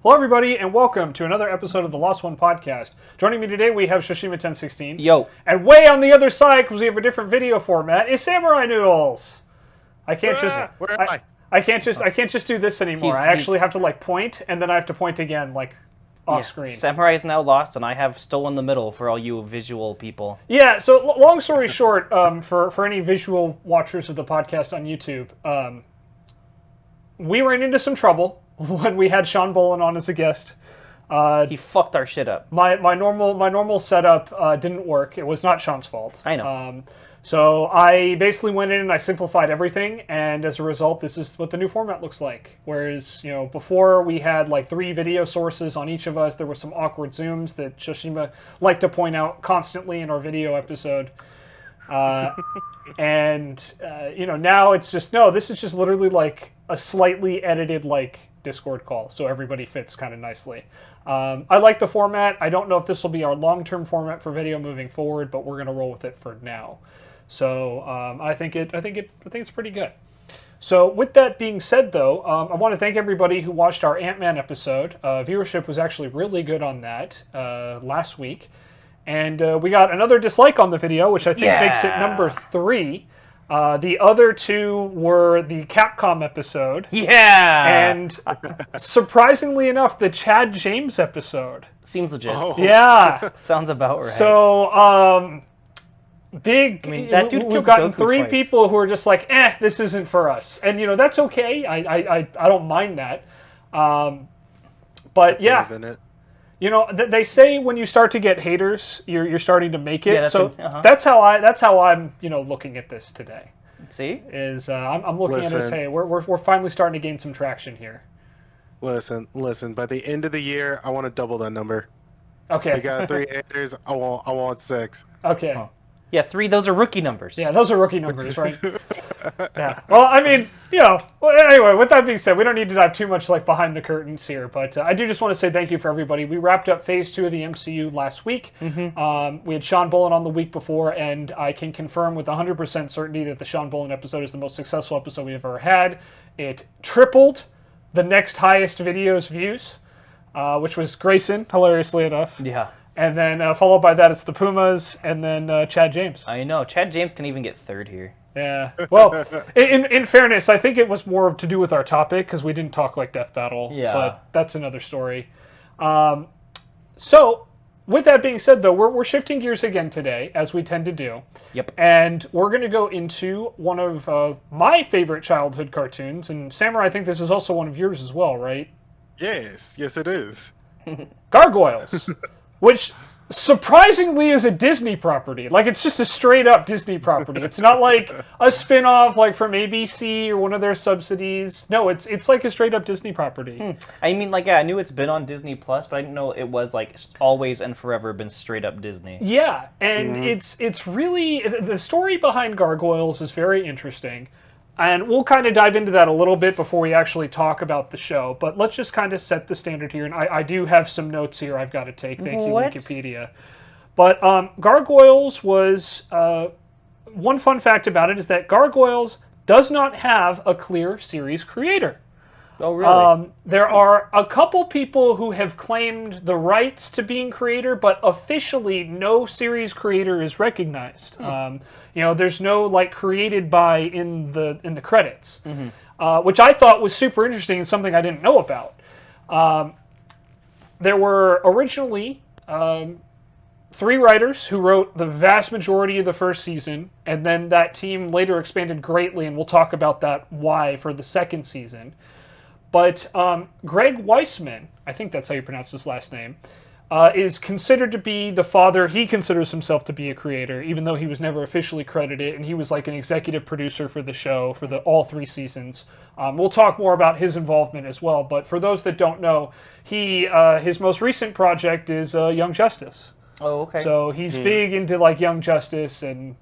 Hello, everybody, and welcome to another episode of the Lost One podcast. Joining me today, we have Shoshima 1016. Yo. And way on the other side, because we have a different video format, is SamuraiNoodlez. I can't just. Where am I? I can't just do this anymore. I actually have to point, and then I have to point again, off screen. Samurai is now lost, and I have stolen the middle for all you visual people. Yeah. So long story short, for any visual watchers of the podcast on YouTube, we ran into some trouble when we had Sean Bolin on as a guest. He fucked our shit up. My normal setup didn't work. It was not Sean's fault. I know. So I basically went in and I simplified everything, and as a result, this is what the new format looks like. Whereas, before we had 3 video sources on each of us, there were some awkward zooms that Shoshima liked to point out constantly in our video episode. And now it's just, this is just literally a slightly edited Discord call, so everybody fits kind of nicely. I like the format. I don't know if this will be our long-term format for video moving forward, but we're going to roll with it for now. So I think it's pretty good. So with that being said, though, I want to thank everybody who watched our Ant-Man episode. Viewership was actually really good on that last week, and we got another dislike on the video, which I think makes it number 3. The other 2 were the Capcom episode. Yeah! And surprisingly enough, the Chad James episode. Seems legit. Oh. Yeah. Sounds about right. So, that dude we've killed gotten Goku 3 twice. people who are just this isn't for us. And, that's okay. I don't mind that. But, yeah. They say when you start to get haters, you're starting to make it. Yeah, that's how I'm looking at this today. See, I'm looking at it as, hey, we're finally starting to gain some traction here. Listen. By the end of the year, I want to double that number. Okay. We got 3 haters. I want 6. Okay. Oh. Yeah, 3. Those are rookie numbers. Yeah, those are rookie numbers, right? Yeah. Well, anyway, with that being said, we don't need to dive too much behind the curtains here, but I do just want to say thank you for everybody. We wrapped up Phase 2 of the MCU last week. Mm-hmm. We had Sean Bolin on the week before, and I can confirm with 100% certainty that the Sean Bolin episode is the most successful episode we've ever had. It tripled the next highest video's views, which was Grayson, hilariously enough. Yeah. And then followed by that, it's the Pumas, and then Chad James. I know. Chad James can even get 3rd here. Yeah. Well, in fairness, I think it was more to do with our topic, because we didn't talk Death Battle. Yeah. But that's another story. So, with that being said, though, we're shifting gears again today, as we tend to do. Yep. And we're going to go into one of my favorite childhood cartoons. And Samurai, I think this is also one of yours as well, right? Yes, it is. Gargoyles. Which surprisingly is a Disney property. It's just a straight up Disney property. It's not a spin-off from ABC or one of their subsidies. No, it's a straight up Disney property. I mean, I knew it's been on Disney Plus, but I didn't know it was always and forever been straight up Disney. Yeah, and it's really, the story behind Gargoyles is very interesting. And we'll kind of dive into that a little bit before we actually talk about the show. But let's just kind of set the standard here. And I do have some notes here I've got to take. Thank you, Wikipedia. But Gargoyles was... one fun fact about it is that Gargoyles does not have a clear series creator. Oh, really? There are a couple people who have claimed the rights to being creator, but officially no series creator is recognized. There's no created by in the credits, which I thought was super interesting and something I didn't know about. There were originally 3 writers who wrote the vast majority of the first season, and then that team later expanded greatly, and we'll talk about that why for the second season. But Greg Weisman, I think that's how you pronounce his last name, is considered to be the father. He considers himself to be a creator, even though he was never officially credited, and he was an executive producer for the show for all 3 seasons. We'll talk more about his involvement as well, but for those that don't know, his most recent project is Young Justice. Oh, okay. So he's big into Young Justice, and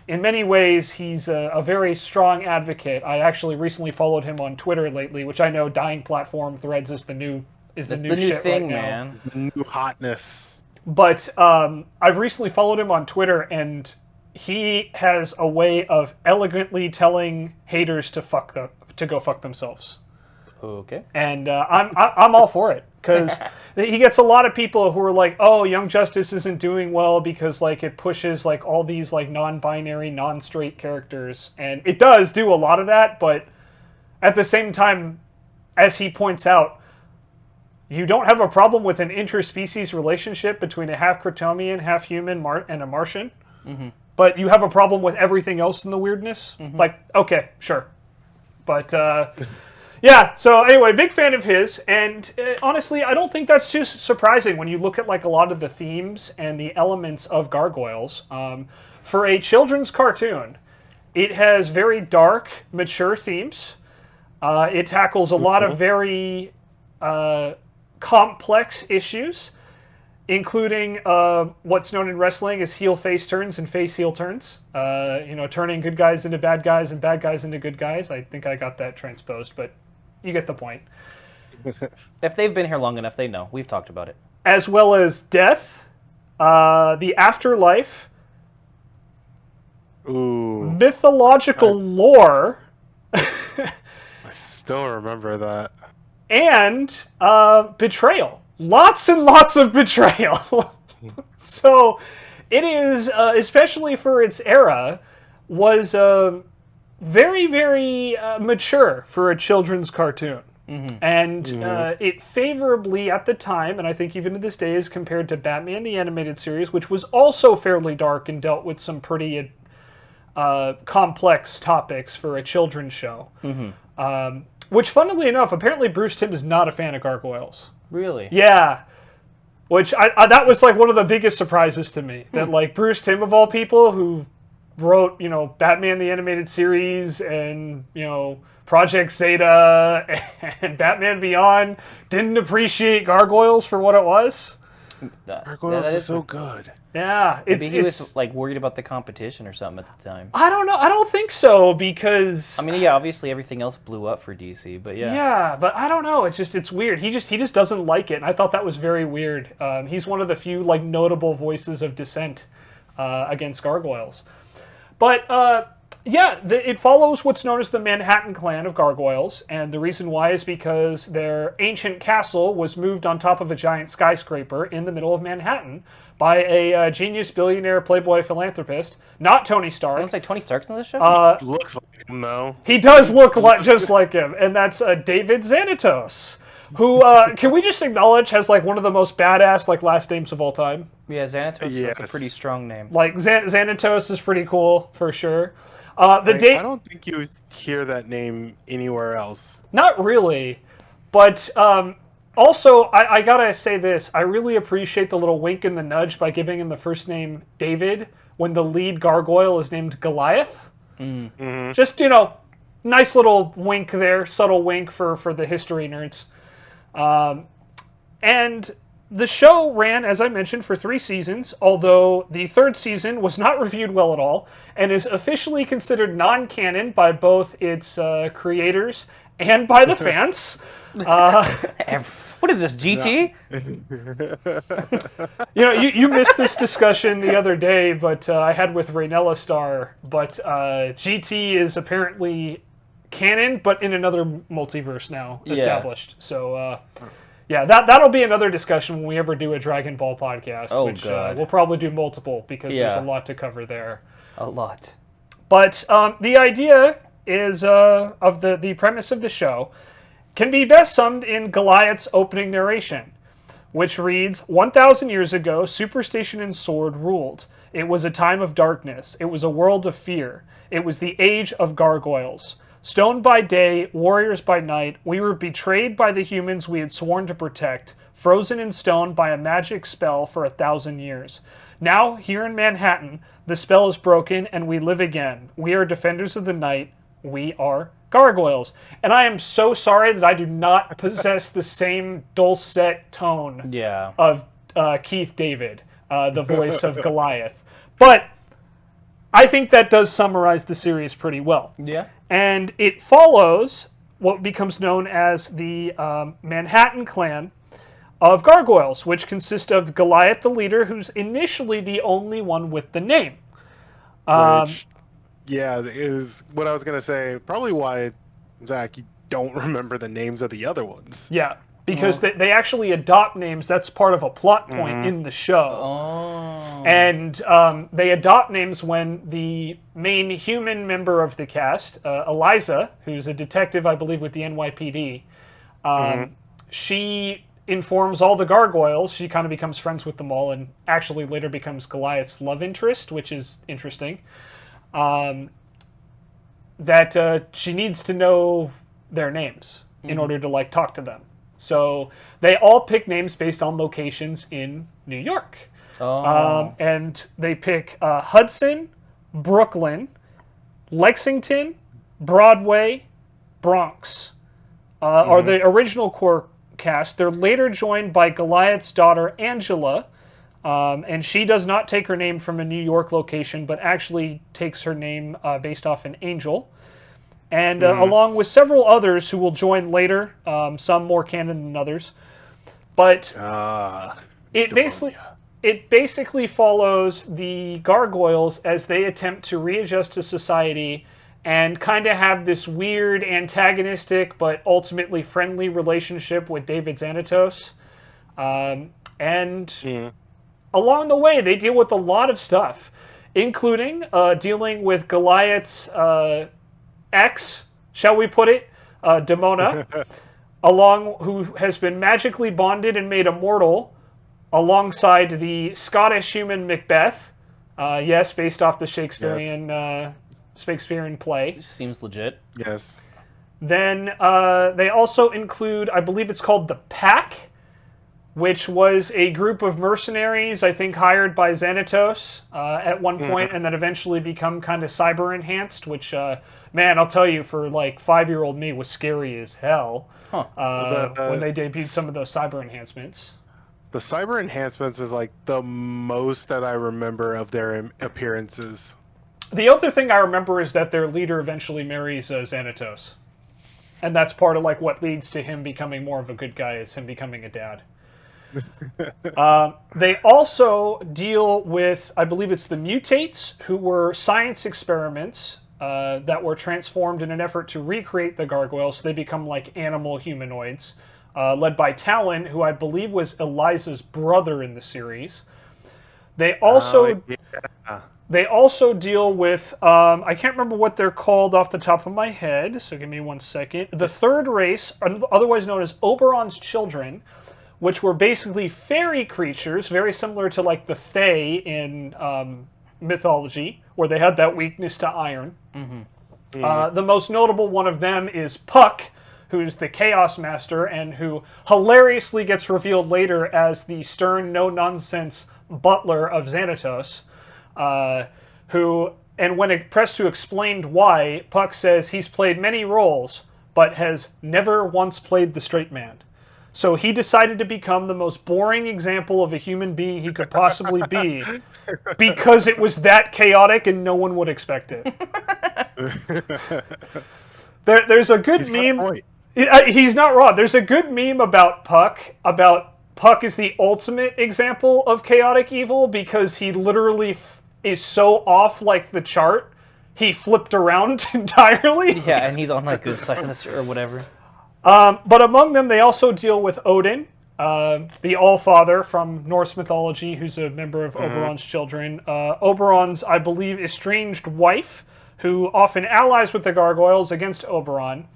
in many ways, he's a very strong advocate. I actually recently followed him on Twitter lately, which I know dying platform. Threads is the new shit thing, right now. man. The new hotness. But I recently followed him on Twitter, and he has a way of elegantly telling haters to go fuck themselves. Okay. And I'm all for it. because he gets a lot of people who are like, oh, Young Justice isn't doing well because like it pushes like all these like non-binary, non-straight characters, and it does do a lot of that, but at the same time, as he points out, you don't have a problem with an interspecies relationship between a half Kryptonian, half human, and a Martian, but you have a problem with everything else in the weirdness. Like, okay, sure, but yeah. So anyway, big fan of his, and honestly, I don't think that's too surprising when you look at like a lot of the themes and the elements of Gargoyles. For a children's cartoon, it has very dark, mature themes. It tackles a lot of very complex issues, including what's known in wrestling as heel-face turns and face-heel turns. Turning good guys into bad guys and bad guys into good guys. I think I got that transposed, but you get the point. If they've been here long enough, they know. We've talked about it. As well as death, the afterlife, mythological lore, I still remember that. and betrayal. Lots and lots of betrayal. So it is, especially for its era, was very, very mature for a children's cartoon. And it favorably, at the time, and I think even to this day, is compared to Batman the Animated Series, which was also fairly dark and dealt with some pretty complex topics for a children's show. Which, funnily enough, apparently Bruce Timm is not a fan of Gargoyles. Really? Yeah. Which, that was like one of the biggest surprises to me. That like Bruce Timm, of all people, who wrote, Batman the Animated Series and, Project Zeta and Batman Beyond, didn't appreciate Gargoyles for what it was. Gargoyles is so good. Yeah. Maybe he was like worried about the competition or something at the time. I don't know. I don't think so, because... I mean, yeah, obviously everything else blew up for DC, but yeah. Yeah, but I don't know. It's weird. He just doesn't like it, and I thought that was very weird. He's one of the few like notable voices of dissent against Gargoyles. But it follows what's known as the Manhattan Clan of Gargoyles, and the reason why is because their ancient castle was moved on top of a giant skyscraper in the middle of Manhattan by a genius billionaire playboy philanthropist, not Tony Stark. I don't say Tony Stark's in this show? Looks like him, though. He does look just like him, and that's David Xanatos, who, can we just acknowledge, has like one of the most badass like last names of all time? Yeah, Xanatos is like a pretty strong name. Like, Xanatos is pretty cool, for sure. I don't think you hear that name anywhere else. Not really, but also, I gotta say this. I really appreciate the little wink and the nudge by giving him the first name David when the lead gargoyle is named Goliath. Just, nice little wink there, subtle wink for the history nerds. And the show ran, as I mentioned, for 3 seasons, although the 3rd season was not reviewed well at all, and is officially considered non-canon by both its creators and by the fans. What is this, GT? You missed this discussion the other day, but I had with Raynella Star, but GT is apparently canon, but in another multiverse now established. So... yeah, that'll be another discussion when we ever do a Dragon Ball podcast, which we'll probably do multiple because there's a lot to cover there. A lot. But the idea is of the premise of the show can be best summed in Goliath's opening narration, which reads, 1,000 years ago, superstition and sword ruled. It was a time of darkness. It was a world of fear. It was the age of gargoyles. Stone by day, warriors by night, we were betrayed by the humans we had sworn to protect, frozen in stone by a magic spell for 1,000 years. Now, here in Manhattan, the spell is broken and we live again. We are defenders of the night. We are gargoyles. And I am so sorry that I do not possess the same dulcet tone of Keith David, the voice of Goliath. But I think that does summarize the series pretty well. Yeah. And it follows what becomes known as the Manhattan Clan of Gargoyles, which consist of Goliath, the leader, who's initially the only one with the name. Is what I was going to say. Probably why, Zach, you don't remember the names of the other ones. Yeah. because they actually adopt names. That's part of a plot point in the show. Oh. And they adopt names when the main human member of the cast, Eliza, who's a detective, I believe, with the NYPD, she informs all the gargoyles. She kind of becomes friends with them all and actually later becomes Goliath's love interest, which is interesting. That she needs to know their names in order to like talk to them. So they all pick names based on locations in New York. And they pick Hudson, Brooklyn, Lexington, Broadway, Bronx are the original core cast. They're later joined by Goliath's daughter, Angela, and she does not take her name from a New York location, but actually takes her name based off an angel. And along with several others who will join later, some more canon than others. But it basically follows the gargoyles as they attempt to readjust to society and kind of have this weird antagonistic but ultimately friendly relationship with David Xanatos. And along the way, they deal with a lot of stuff, including dealing with Goliath's ex, shall we put it, Demona, who has been magically bonded and made immortal, alongside the Scottish human Macbeth, yes, based off the Shakespearean play. Seems legit. Yes. Then they also include, I believe it's called the Pack, which was a group of mercenaries, I think, hired by Xanatos at one point, and then eventually become kind of cyber-enhanced, which, man, I'll tell you, for, like, 5-year-old me, was scary as hell when they debuted some of those cyber enhancements. The cyber enhancements is, like, the most that I remember of their appearances. The other thing I remember is that their leader eventually marries Xanatos. And that's part of, like, what leads to him becoming more of a good guy, is him becoming a dad. They also deal with, I believe it's the mutates, who were science experiments that were transformed in an effort to recreate the gargoyles, so they become like animal humanoids, led by Talon, who I believe was Eliza's brother in the series. They also deal with, I can't remember what they're called off the top of my head, so give me 1 second. The third race, otherwise known as Oberon's children, which were basically fairy creatures, very similar to like the Fae in mythology, where they had that weakness to iron. The most notable one of them is Puck, who's the Chaos Master, and who hilariously gets revealed later as the stern, no-nonsense butler of Xanatos, and when pressed to explain why, Puck says he's played many roles, but has never once played the straight man. So he decided to become the most boring example of a human being he could possibly be because it was that chaotic and no one would expect it. There's a good meme. He's not wrong. There's a good meme about Puck is the ultimate example of chaotic evil because he literally is so off like the chart, he flipped around entirely. Yeah, and he's on like good side of the chart or whatever. But among them, they also deal with Odin, the All-Father from Norse mythology, who's a member of Oberon's children. Oberon's, I believe, estranged wife, who often allies with the gargoyles against Oberon.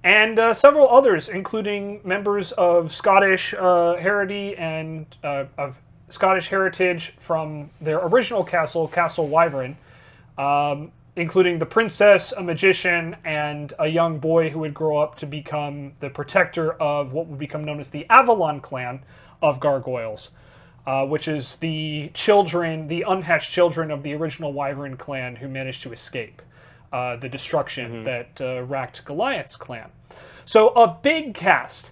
And several others, including members of Scottish heritage and of Scottish heritage from their original castle, Castle Wyvern, including the princess, a magician, and a young boy who would grow up to become the protector of what would become known as the Avalon clan of gargoyles, which is the unhatched children of the original Wyvern clan who managed to escape the destruction that racked Goliath's clan. So a big cast.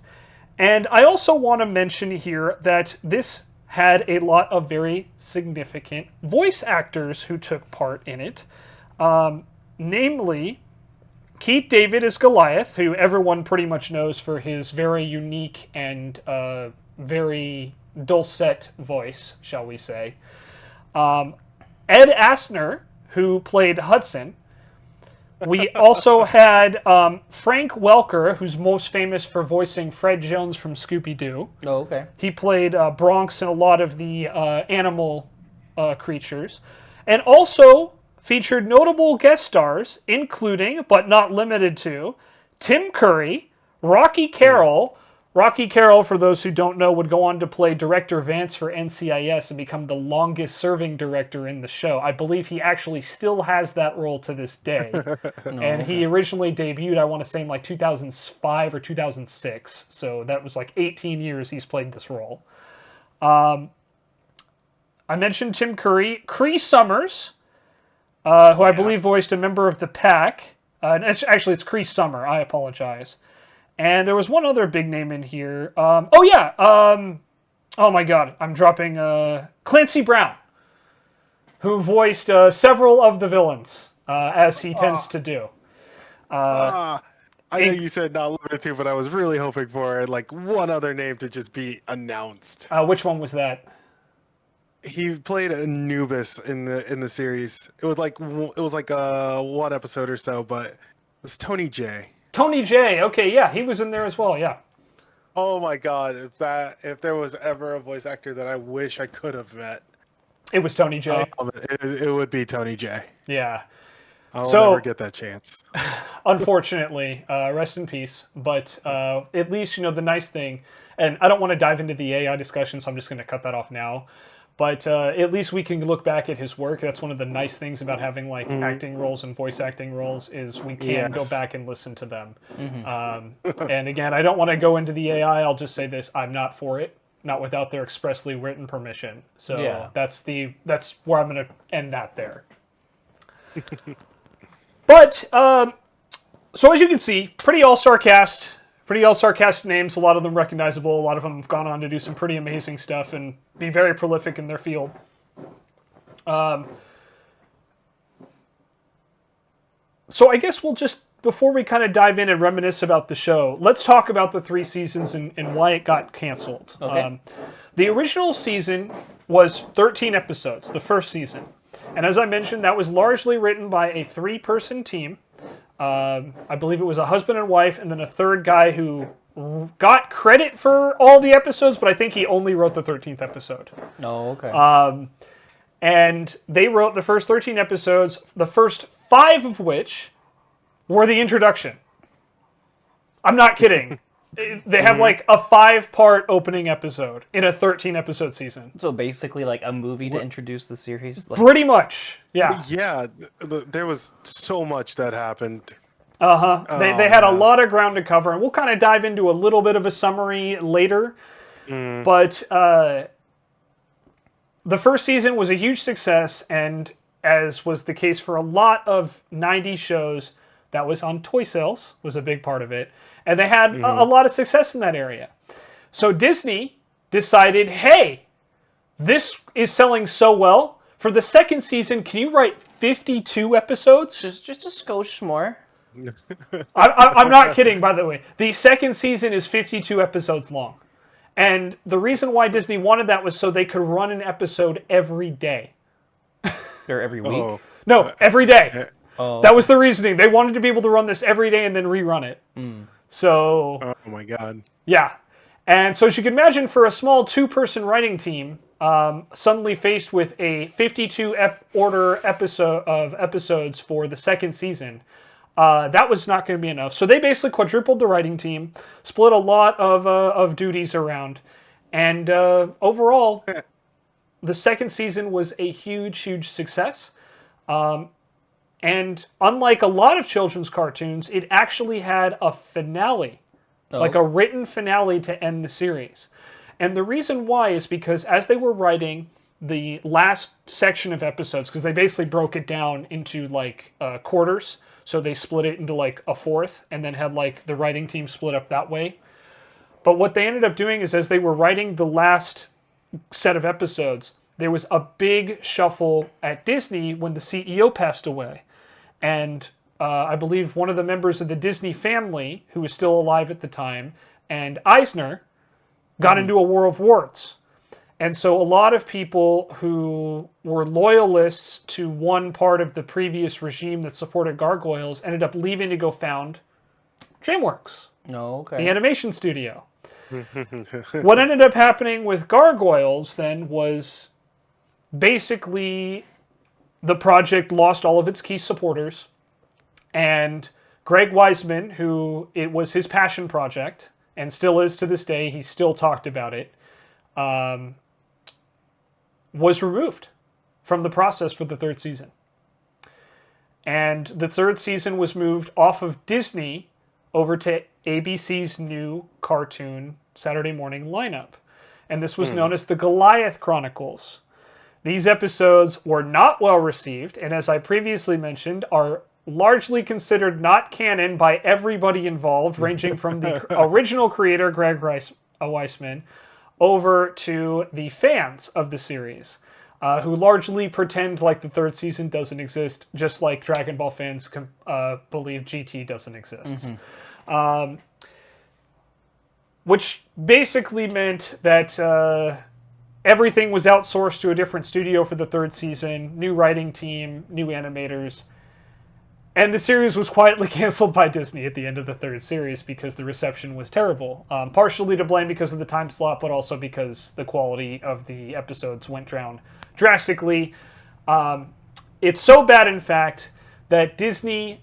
And I also want to mention here that this had a lot of very significant voice actors who took part in it. Namely, Keith David as Goliath, who everyone pretty much knows for his very unique and very dulcet voice, shall we say. Ed Asner, who played Hudson, We also had Frank Welker, who's most famous for voicing Fred Jones from Scooby-Doo. Oh, okay. He played Bronx in a lot of the animal creatures. And also featured notable guest stars, including, but not limited to, Tim Curry, Rocky Carroll. Rocky Carroll, for those who don't know, would go on to play Director Vance for NCIS and become the longest-serving director in the show. I believe he actually still has that role to this day. And he originally debuted, I want to say, in like 2005 or 2006. So that was like 18 years he's played this role. I mentioned Tim Curry. Cree Summers, who I believe voiced a member of the Pack. It's Cree Summer. I apologize. And there was one other big name in here. Oh my God. I'm dropping Clancy Brown, who voiced several of the villains, as he tends to do. I know you said not limited to, but I was really hoping for like one other name to just be announced. Which one was that? He played Anubis in the series. It was like one episode or so, but it was Tony J. Tony J. Okay, yeah, he was in there as well. Yeah. Oh my God! If there was ever a voice actor that I wish I could have met, It was Tony J. it would be Tony J. Yeah. I'll never get that chance. Unfortunately, rest in peace. But at least, the nice thing, and I don't want to dive into the AI discussion, so I'm just going to cut that off now. But at least we can look back at his work. That's one of the nice things about having like acting roles and voice acting roles is we can go back and listen to them. And again, I don't want to go into the AI. I'll just say this: I'm not for it. Not without their expressly written permission. So that's where I'm going to end that there. But so as you can see, pretty all-star cast. Pretty all-star cast names, a lot of them recognizable. A lot of them have gone on to do some pretty amazing stuff and be very prolific in their field. So I guess we'll just, before we kind of dive in and reminisce about the show, let's talk about the 3 seasons and why it got canceled. Okay. The original season was 13 episodes, the first season. And as I mentioned, that was largely written by a 3-person team. I believe it was a husband and wife, and then a third guy who got credit for all the episodes, but I think he only wrote the 13th episode. Oh, okay. And they wrote the first 13 episodes, the first 5 of which were the introduction. I'm not kidding. They have like a 5-part opening episode in a 13-episode season. So basically like a movie to introduce the series? Like... Pretty much, yeah. Yeah, there was so much that happened. They had a lot of ground to cover, and we'll kind of dive into a little bit of a summary later. But the first season was a huge success, and as was the case for a lot of 90s shows, that was on toy sales, was a big part of it. And they had a lot of success in that area. So Disney decided, hey, this is selling so well. For the second season, can you write 52 episodes? Just a skosh more. I'm not kidding, by the way. The second season is 52 episodes long. And the reason why Disney wanted that was so they could run an episode every day. Or every week? Oh. No, every day. Oh. That was the reasoning. They wanted to be able to run this every day and then rerun it. So... Oh my God. Yeah. And so as you can imagine, for a small 2-person writing team, suddenly faced with a 52 episode of episodes for the second season, that was not going to be enough. So they basically quadrupled the writing team, split a lot of duties around, and overall, the second season was a huge, huge success. And unlike a lot of children's cartoons, it actually had a finale, like a written finale to end the series. And the reason why is because as they were writing the last section of episodes, because they basically broke it down into like quarters, so they split it into like a fourth, and then had like the writing team split up that way. But what they ended up doing is as they were writing the last set of episodes, there was a big shuffle at Disney when the CEO passed away. And I believe one of the members of the Disney family, who was still alive at the time, and Eisner, got into a war of words. And so a lot of people who were loyalists to one part of the previous regime that supported Gargoyles ended up leaving to go found DreamWorks, No, okay. the animation studio. What ended up happening with Gargoyles then was basically the project lost all of its key supporters, and Greg Weisman, who it was his passion project and still is to this day, he still talked about it, was removed from the process for the third season. And the third season was moved off of Disney over to ABC's new cartoon Saturday morning lineup. And this was known as the Goliath Chronicles. These episodes were not well received, and as I previously mentioned, are largely considered not canon by everybody involved, ranging from the original creator, Greg Weisman, over to the fans of the series, who largely pretend like the third season doesn't exist, just like Dragon Ball fans believe GT doesn't exist. Which basically meant that everything was outsourced to a different studio for the third season, new writing team, new animators, and the series was quietly canceled by Disney at the end of the third series because the reception was terrible. Partially to blame because of the time slot, but also because the quality of the episodes went down drastically. It's so bad, in fact, that Disney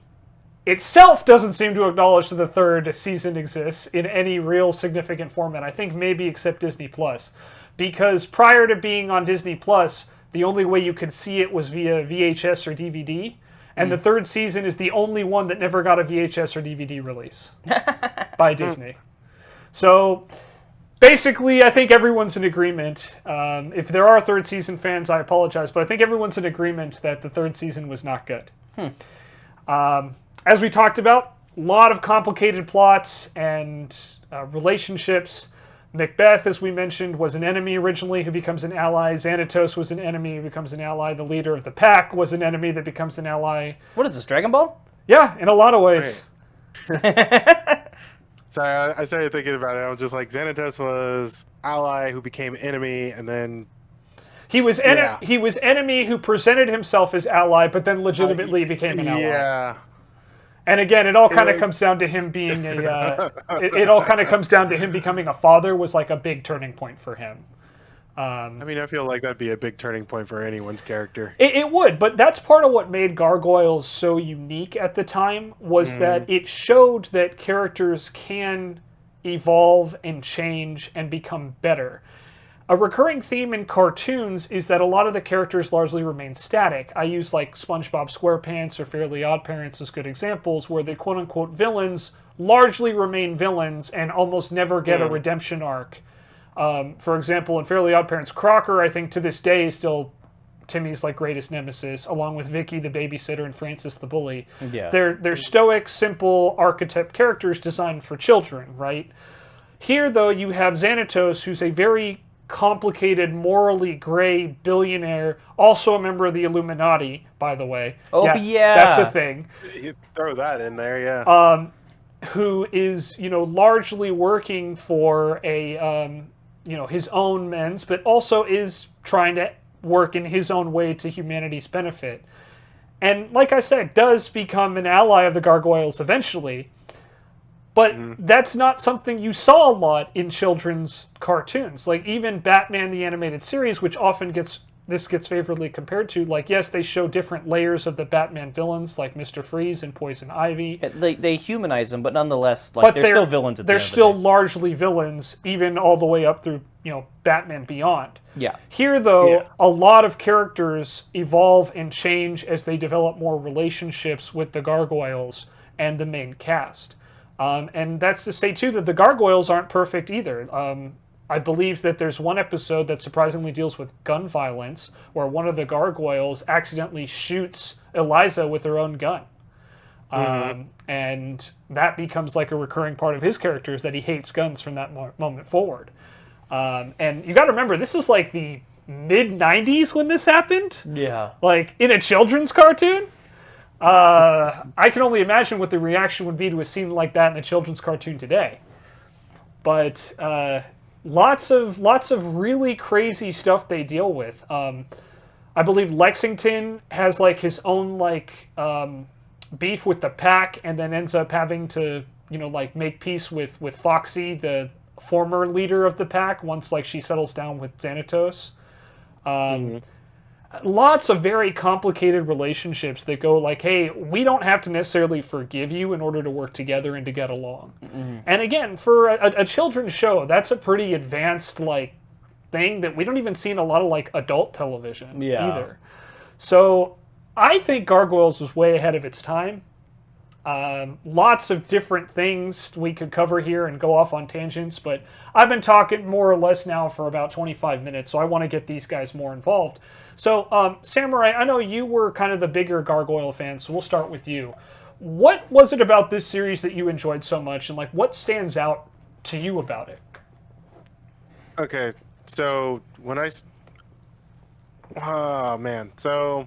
itself doesn't seem to acknowledge that the third season exists in any real significant format. I think maybe except Disney Plus. Because prior to being on Disney Plus, the only way you could see it was via VHS or DVD. And the third season is the only one that never got a VHS or DVD release by Disney. So basically, I think everyone's in agreement. If there are third season fans, I apologize, but I think everyone's in agreement that the third season was not good. As we talked about, a lot of complicated plots and relationships. Macbeth, as we mentioned, was an enemy originally who becomes an ally. Xanatos was an enemy who becomes an ally. The leader of the pack was an enemy that becomes an ally. What is this, Dragon Ball? Yeah, in a lot of ways. So I started thinking about it. I was just like, Xanatos was ally who became enemy, and then He was enemy who presented himself as ally, but then legitimately became an ally. Yeah. And again, it all kind of comes down to him being it all kind of comes down to him becoming a father was like a big turning point for him. I mean, I feel like that'd be a big turning point for anyone's character. It would, but that's part of what made Gargoyles so unique at the time was that it showed that characters can evolve and change and become better. A recurring theme in cartoons is that a lot of the characters largely remain static. I use like SpongeBob SquarePants or Fairly OddParents as good examples where the quote-unquote villains largely remain villains and almost never get a redemption arc. For example, in Fairly OddParents, Crocker, I think to this day, is still Timmy's like greatest nemesis, along with Vicky the babysitter and Francis the bully. Yeah. They're stoic, simple archetype characters designed for children, right? Here, though, you have Xanatos, who's a very complicated, morally gray billionaire, also a member of the Illuminati, by the way. Oh, yeah. That's a thing. You throw that in there, yeah. Who is, largely working for a, his own means, but also is trying to work in his own way to humanity's benefit. And like I said, does become an ally of the Gargoyles eventually. But that's not something you saw a lot in children's cartoons. Like even Batman the Animated Series, which often gets favorably compared to, like, yes, they show different layers of the Batman villains, like Mr. Freeze and Poison Ivy. They humanize them, but nonetheless, like, they're still villains at the end of the day. They're still largely villains, even all the way up through, Batman Beyond. Yeah. Here, though, a lot of characters evolve and change as they develop more relationships with the Gargoyles and the main cast. And that's to say, too, that the Gargoyles aren't perfect either. I believe that there's one episode that surprisingly deals with gun violence, where one of the Gargoyles accidentally shoots Eliza with her own gun. And that becomes like a recurring part of his character, is that he hates guns from that moment forward. And you got to remember, this is like the mid-90s when this happened. Yeah. Like, in a children's cartoon. I can only imagine what the reaction would be to a scene like that in a children's cartoon today. But lots of really crazy stuff they deal with. I believe Lexington has like his own like beef with the pack, and then ends up having to like make peace with Foxy, the former leader of the pack, once like she settles down with Xanatos. Lots of very complicated relationships that go like, hey, we don't have to necessarily forgive you in order to work together and to get along. And again, for a children's show, that's a pretty advanced like thing that we don't even see in a lot of like adult television either. So I think Gargoyles was way ahead of its time. Lots of different things we could cover here and go off on tangents, but I've been talking more or less now for about 25 minutes, so I want to get these guys more involved. So, Samurai, I know you were kind of the bigger Gargoyle fan, so we'll start with you. What was it about this series that you enjoyed so much, and like what stands out to you about it? Okay, so oh man, so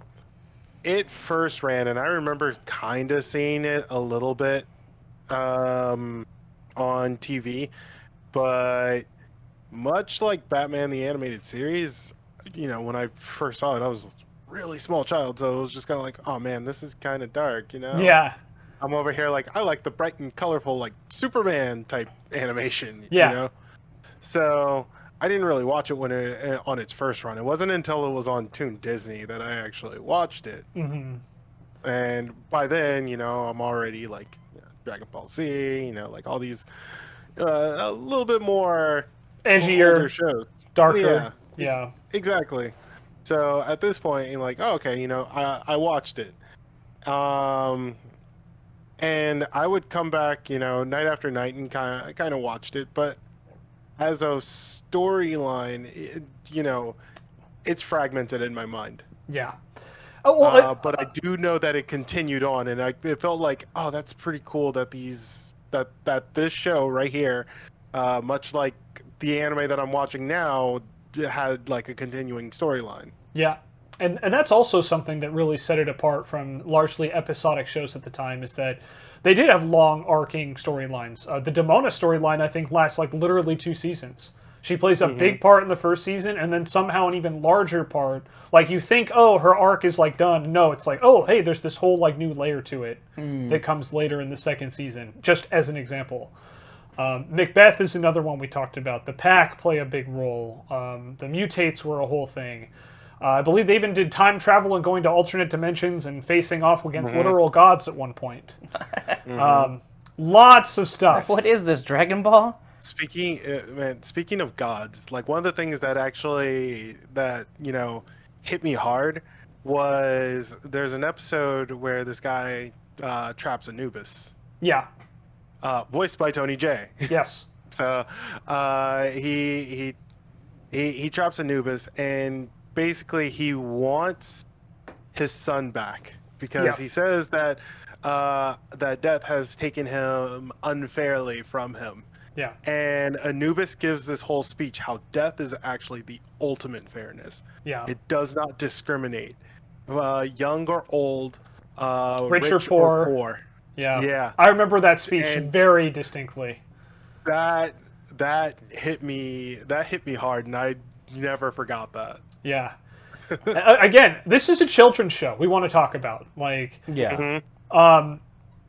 it first ran, and I remember kind of seeing it a little bit on TV, but much like Batman the Animated Series, when I first saw it, I was a really small child, so it was just kind of like, oh man, this is kind of dark, Yeah. I'm over here like, I like the bright and colorful, like Superman type animation, So I didn't really watch it when on its first run. It wasn't until it was on Toon Disney that I actually watched it. And by then, I'm already like Dragon Ball Z, like all these a little bit more edgier shows, darker. Exactly. So at this point, you're like, oh, okay, I watched it. And I would come back, night after night and kind of watched it, but as a storyline, it's fragmented in my mind. Yeah. Oh, well, but I do know that it continued on, and it felt like, oh, that's pretty cool that that this show right here, much like the anime that I'm watching now, had like a continuing storyline. Yeah. And that's also something that really set it apart from largely episodic shows at the time, is that they did have long arcing storylines. The Demona storyline, I think, lasts like literally 2 seasons. She plays a big part in the first season, and then somehow an even larger part. Like, you think, oh, her arc is like done. No, it's like, oh, hey, there's this whole like new layer to it that comes later in the second season, just as an example. Macbeth is another one we talked about. The Pack play a big role. The Mutates were a whole thing. I believe they even did time travel and going to alternate dimensions and facing off against literal gods at one point. Lots of stuff. What is this, Dragon Ball? Speaking of gods, like one of the things that actually hit me hard was there's an episode where this guy traps Anubis. Yeah. Voiced by Tony J. Yes. So he traps Anubis, and basically he wants his son back because he says that that death has taken him unfairly from him. Yeah. And Anubis gives this whole speech how death is actually the ultimate fairness. Yeah. It does not discriminate, young or old, rich or poor. Yeah. Yeah. I remember that speech very distinctly. That hit me hard, and I never forgot that. Yeah. Again, this is a children's show we want to talk about. Like,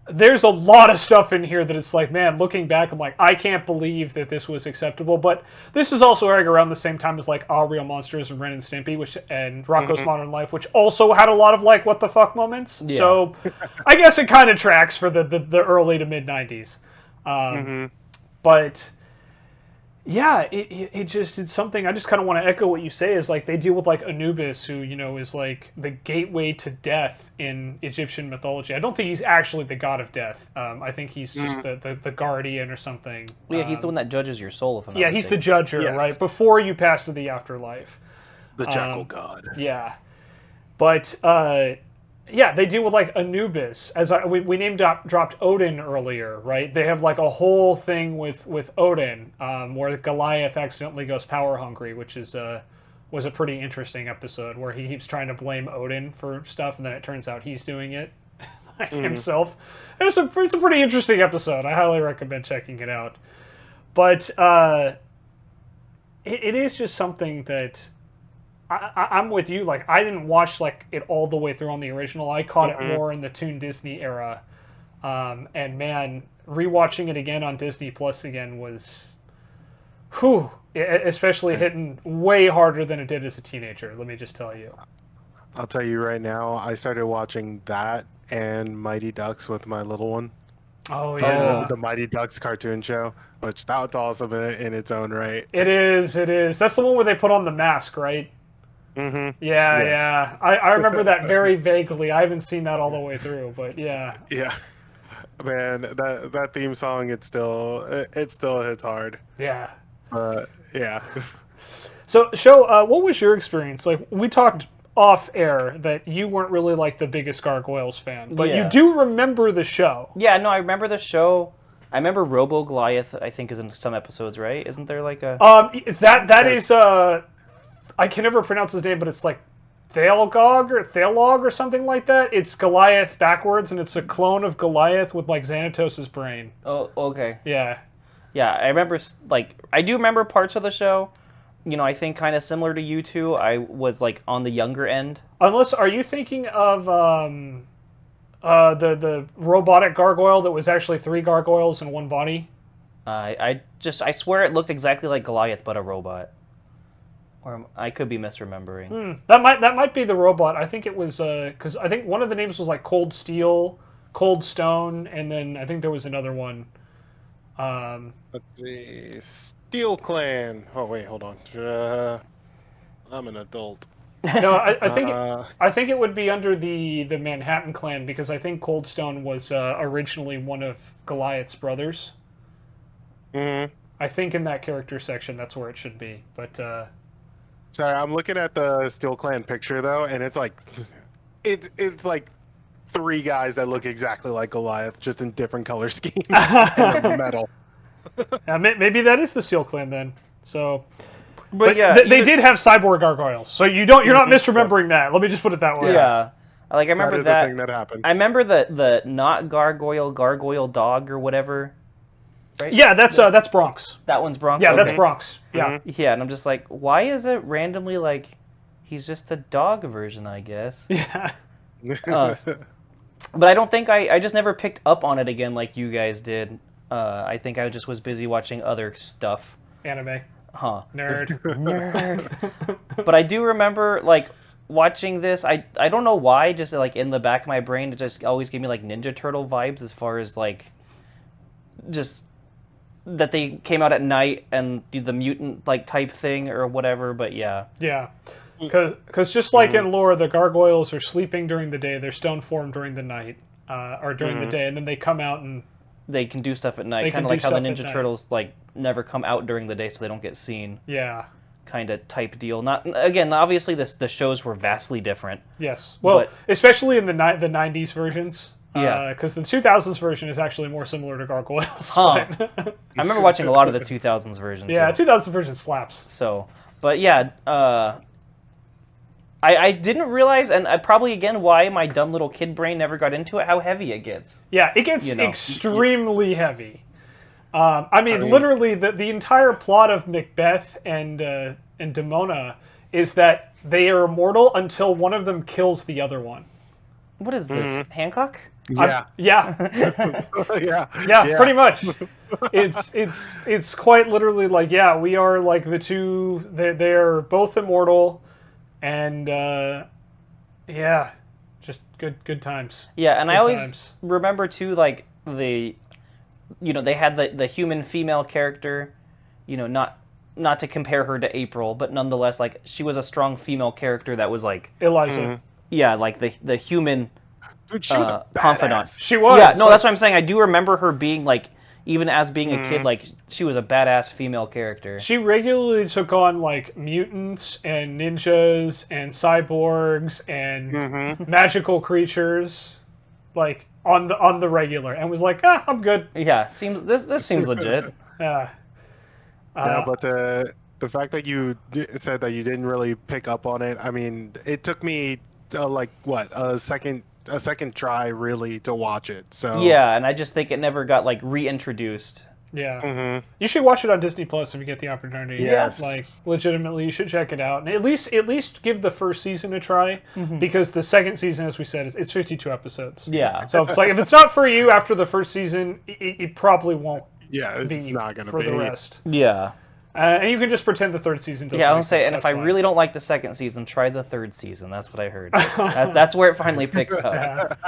there's a lot of stuff in here that it's like, man, looking back, I'm like, I can't believe that this was acceptable. But this is also airing around the same time as like All Real Monsters and Ren and Stimpy, and Rocko's Modern Life, which also had a lot of like what the fuck moments. Yeah. So I guess it kind of tracks for the early to mid 90s. But yeah, it's something I just kind of want to echo what you say, is like they deal with like Anubis, who is like the gateway to death in Egyptian mythology. I don't think he's actually the god of death. I think he's just the guardian or something. Well, yeah, he's the one that judges your soul. If I'm not mistaken. He's the judger, right? Before you pass to the afterlife. The jackal god. Yeah, but yeah, they deal with like Anubis. We name dropped Odin earlier, right? They have like a whole thing with Odin, where Goliath accidentally goes power hungry, which was a pretty interesting episode where he keeps trying to blame Odin for stuff, and then it turns out he's doing it himself. And it's a pretty interesting episode. I highly recommend checking it out. But it is just something that I'm with you. Like, I didn't watch like it all the way through on the original. I caught it more in the Toon Disney era. And man, rewatching it again on Disney Plus again was, whew, especially hitting way harder than it did as a teenager. Let me just tell you. I'll tell you right now, I started watching that and Mighty Ducks with my little one. Oh yeah, The Mighty Ducks cartoon show, which that was awesome in its own right. it is. It is. That's the one where they put on the mask, right? Mm-hmm. Yeah, Yes. yeah. I remember that very vaguely. I haven't seen that all the way through, but yeah. Yeah, man, that theme song it still hits hard. Yeah. Yeah. So, Sho, what was your experience? Like, we talked off air that you weren't really like the biggest Gargoyles fan, but you do remember the show. Yeah, no, I remember the show. I remember Robo Goliath, I think, is in some episodes, right? Isn't there like a... That is I can never pronounce his name, but it's like Thalog or something like that. It's Goliath backwards, and it's a clone of Goliath with like Xanatos' brain. Oh, okay. Yeah. Yeah, I remember, like, I do remember parts of the show. You know, I think kind of similar to you two, I was like on the younger end. Unless, are you thinking of the robotic gargoyle that was actually 3 gargoyles in one body? I swear it looked exactly like Goliath, but a robot. Or I could be misremembering. That might be the robot. I think it was because I think one of the names was like Cold Steel, Cold Stone, and then I think there was another one. Let's see, Steel Clan. Oh wait, hold on. I'm an adult. No, I think it would be under the Manhattan Clan because I think Cold Stone was originally one of Goliath's brothers. Mm-hmm. I think in that character section that's where it should be, but. Sorry, I'm looking at the Steel Clan picture though, and it's like, it's like 3 guys that look exactly like Goliath, just in different color schemes and metal. Maybe that is the Steel Clan then. So, but yeah, they did have cyborg gargoyles, so you're not misremembering that. Let me just put it that way. Yeah, like I remember that is the thing that happened. I remember the not gargoyle dog or whatever. Right? Yeah, that's Bronx. That one's Bronx. Yeah, okay. that's Bronx. Yeah. Mm-hmm. Yeah, and I'm just like, why is it randomly like he's just a dog version, I guess. Yeah. But I don't think I just never picked up on it again like you guys did. I think I just was busy watching other stuff. Anime. Huh. Nerd. Nerd. But I do remember like watching this. I don't know why, just like in the back of my brain, it just always gave me like Ninja Turtle vibes as far as like just that they came out at night and do the mutant like type thing or whatever. But yeah. Yeah. Because just like in lore, the gargoyles are sleeping during the day, they're stone form during the night, or during the day, and then they come out and they can do stuff at night, kind of like how the Ninja Turtles like never come out during the day, so they don't get seen. Yeah. Kind of type deal. Not again. Obviously, the shows were vastly different. Yes. Well, especially in the '90s versions. Yeah. Because the 2000s version is actually more similar to Gargoyles. Huh. I remember watching a lot of the 2000s version. Yeah, too. 2000s version slaps. So, but yeah. I didn't realize, and probably again why my dumb little kid brain never got into it, how heavy it gets. Yeah, it gets extremely heavy. I mean, literally, the entire plot of Macbeth and Demona is that they are immortal until one of them kills the other one. What is this, Hancock? Yeah. Yeah. yeah. Pretty much. It's quite literally like, yeah, we are like the two. They're both immortal. And yeah, just good times. Yeah, and good I always times. remember too, like they had the human female character, not to compare her to April, but nonetheless, like she was a strong female character that was like Eliza. Yeah, like the human Dude, she was a confidant. She was. Yeah, no, that's what I'm saying. I do remember her being like, even as being a kid, like she was a badass female character. She regularly took on like mutants and ninjas and cyborgs and magical creatures, like on the regular, and was like, I'm good. Yeah, this seems legit. Yeah. Yeah, but the fact that you said that you didn't really pick up on it, I mean, it took me a second try really to watch it. So yeah, and I just think it never got like reintroduced Yeah. Mm-hmm. You should watch it on Disney Plus if you get the opportunity. Yes. Like, legitimately, you should check it out. And at least give the first season a try, Mm-hmm. because the second season, as we said, it's 52 episodes. Yeah. So if it's not for you after the first season, it probably won't Yeah, be it's not going to for be. the rest. Yeah. And you can just pretend the third season doesn't Yeah, I was exist. say, and if That's I fine. really don't like the second season, try the third season. That's what I heard. That's where it finally picks up.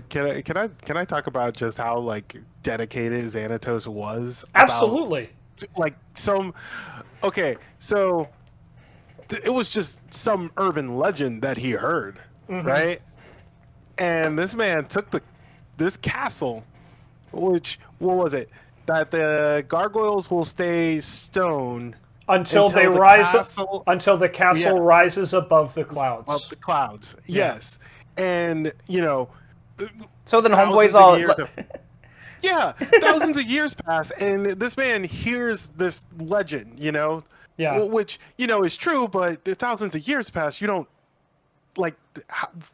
Can I talk about just how like dedicated Xanatos was? About, Absolutely. like okay, so it was just some urban legend that he heard, right? And this man took this castle, which what was it? That the gargoyles will stay stone Until the until the castle rises above the clouds. Above the clouds. Yeah. Yes, and So then thousands Homeboy's of all... years yeah, thousands of years pass, and this man hears this legend, Yeah. which is true, but the thousands of years pass, you don't like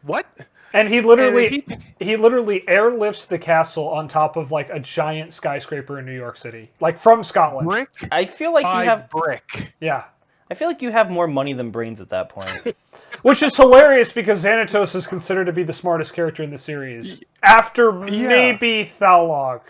what? And he literally And he literally airlifts the castle on top of like a giant skyscraper in New York City, like from Scotland. Brick I feel like by you have... brick. Yeah. I feel like you have more money than brains at that point. Which is hilarious because Xanatos is considered to be the smartest character in the series. After maybe Thalog.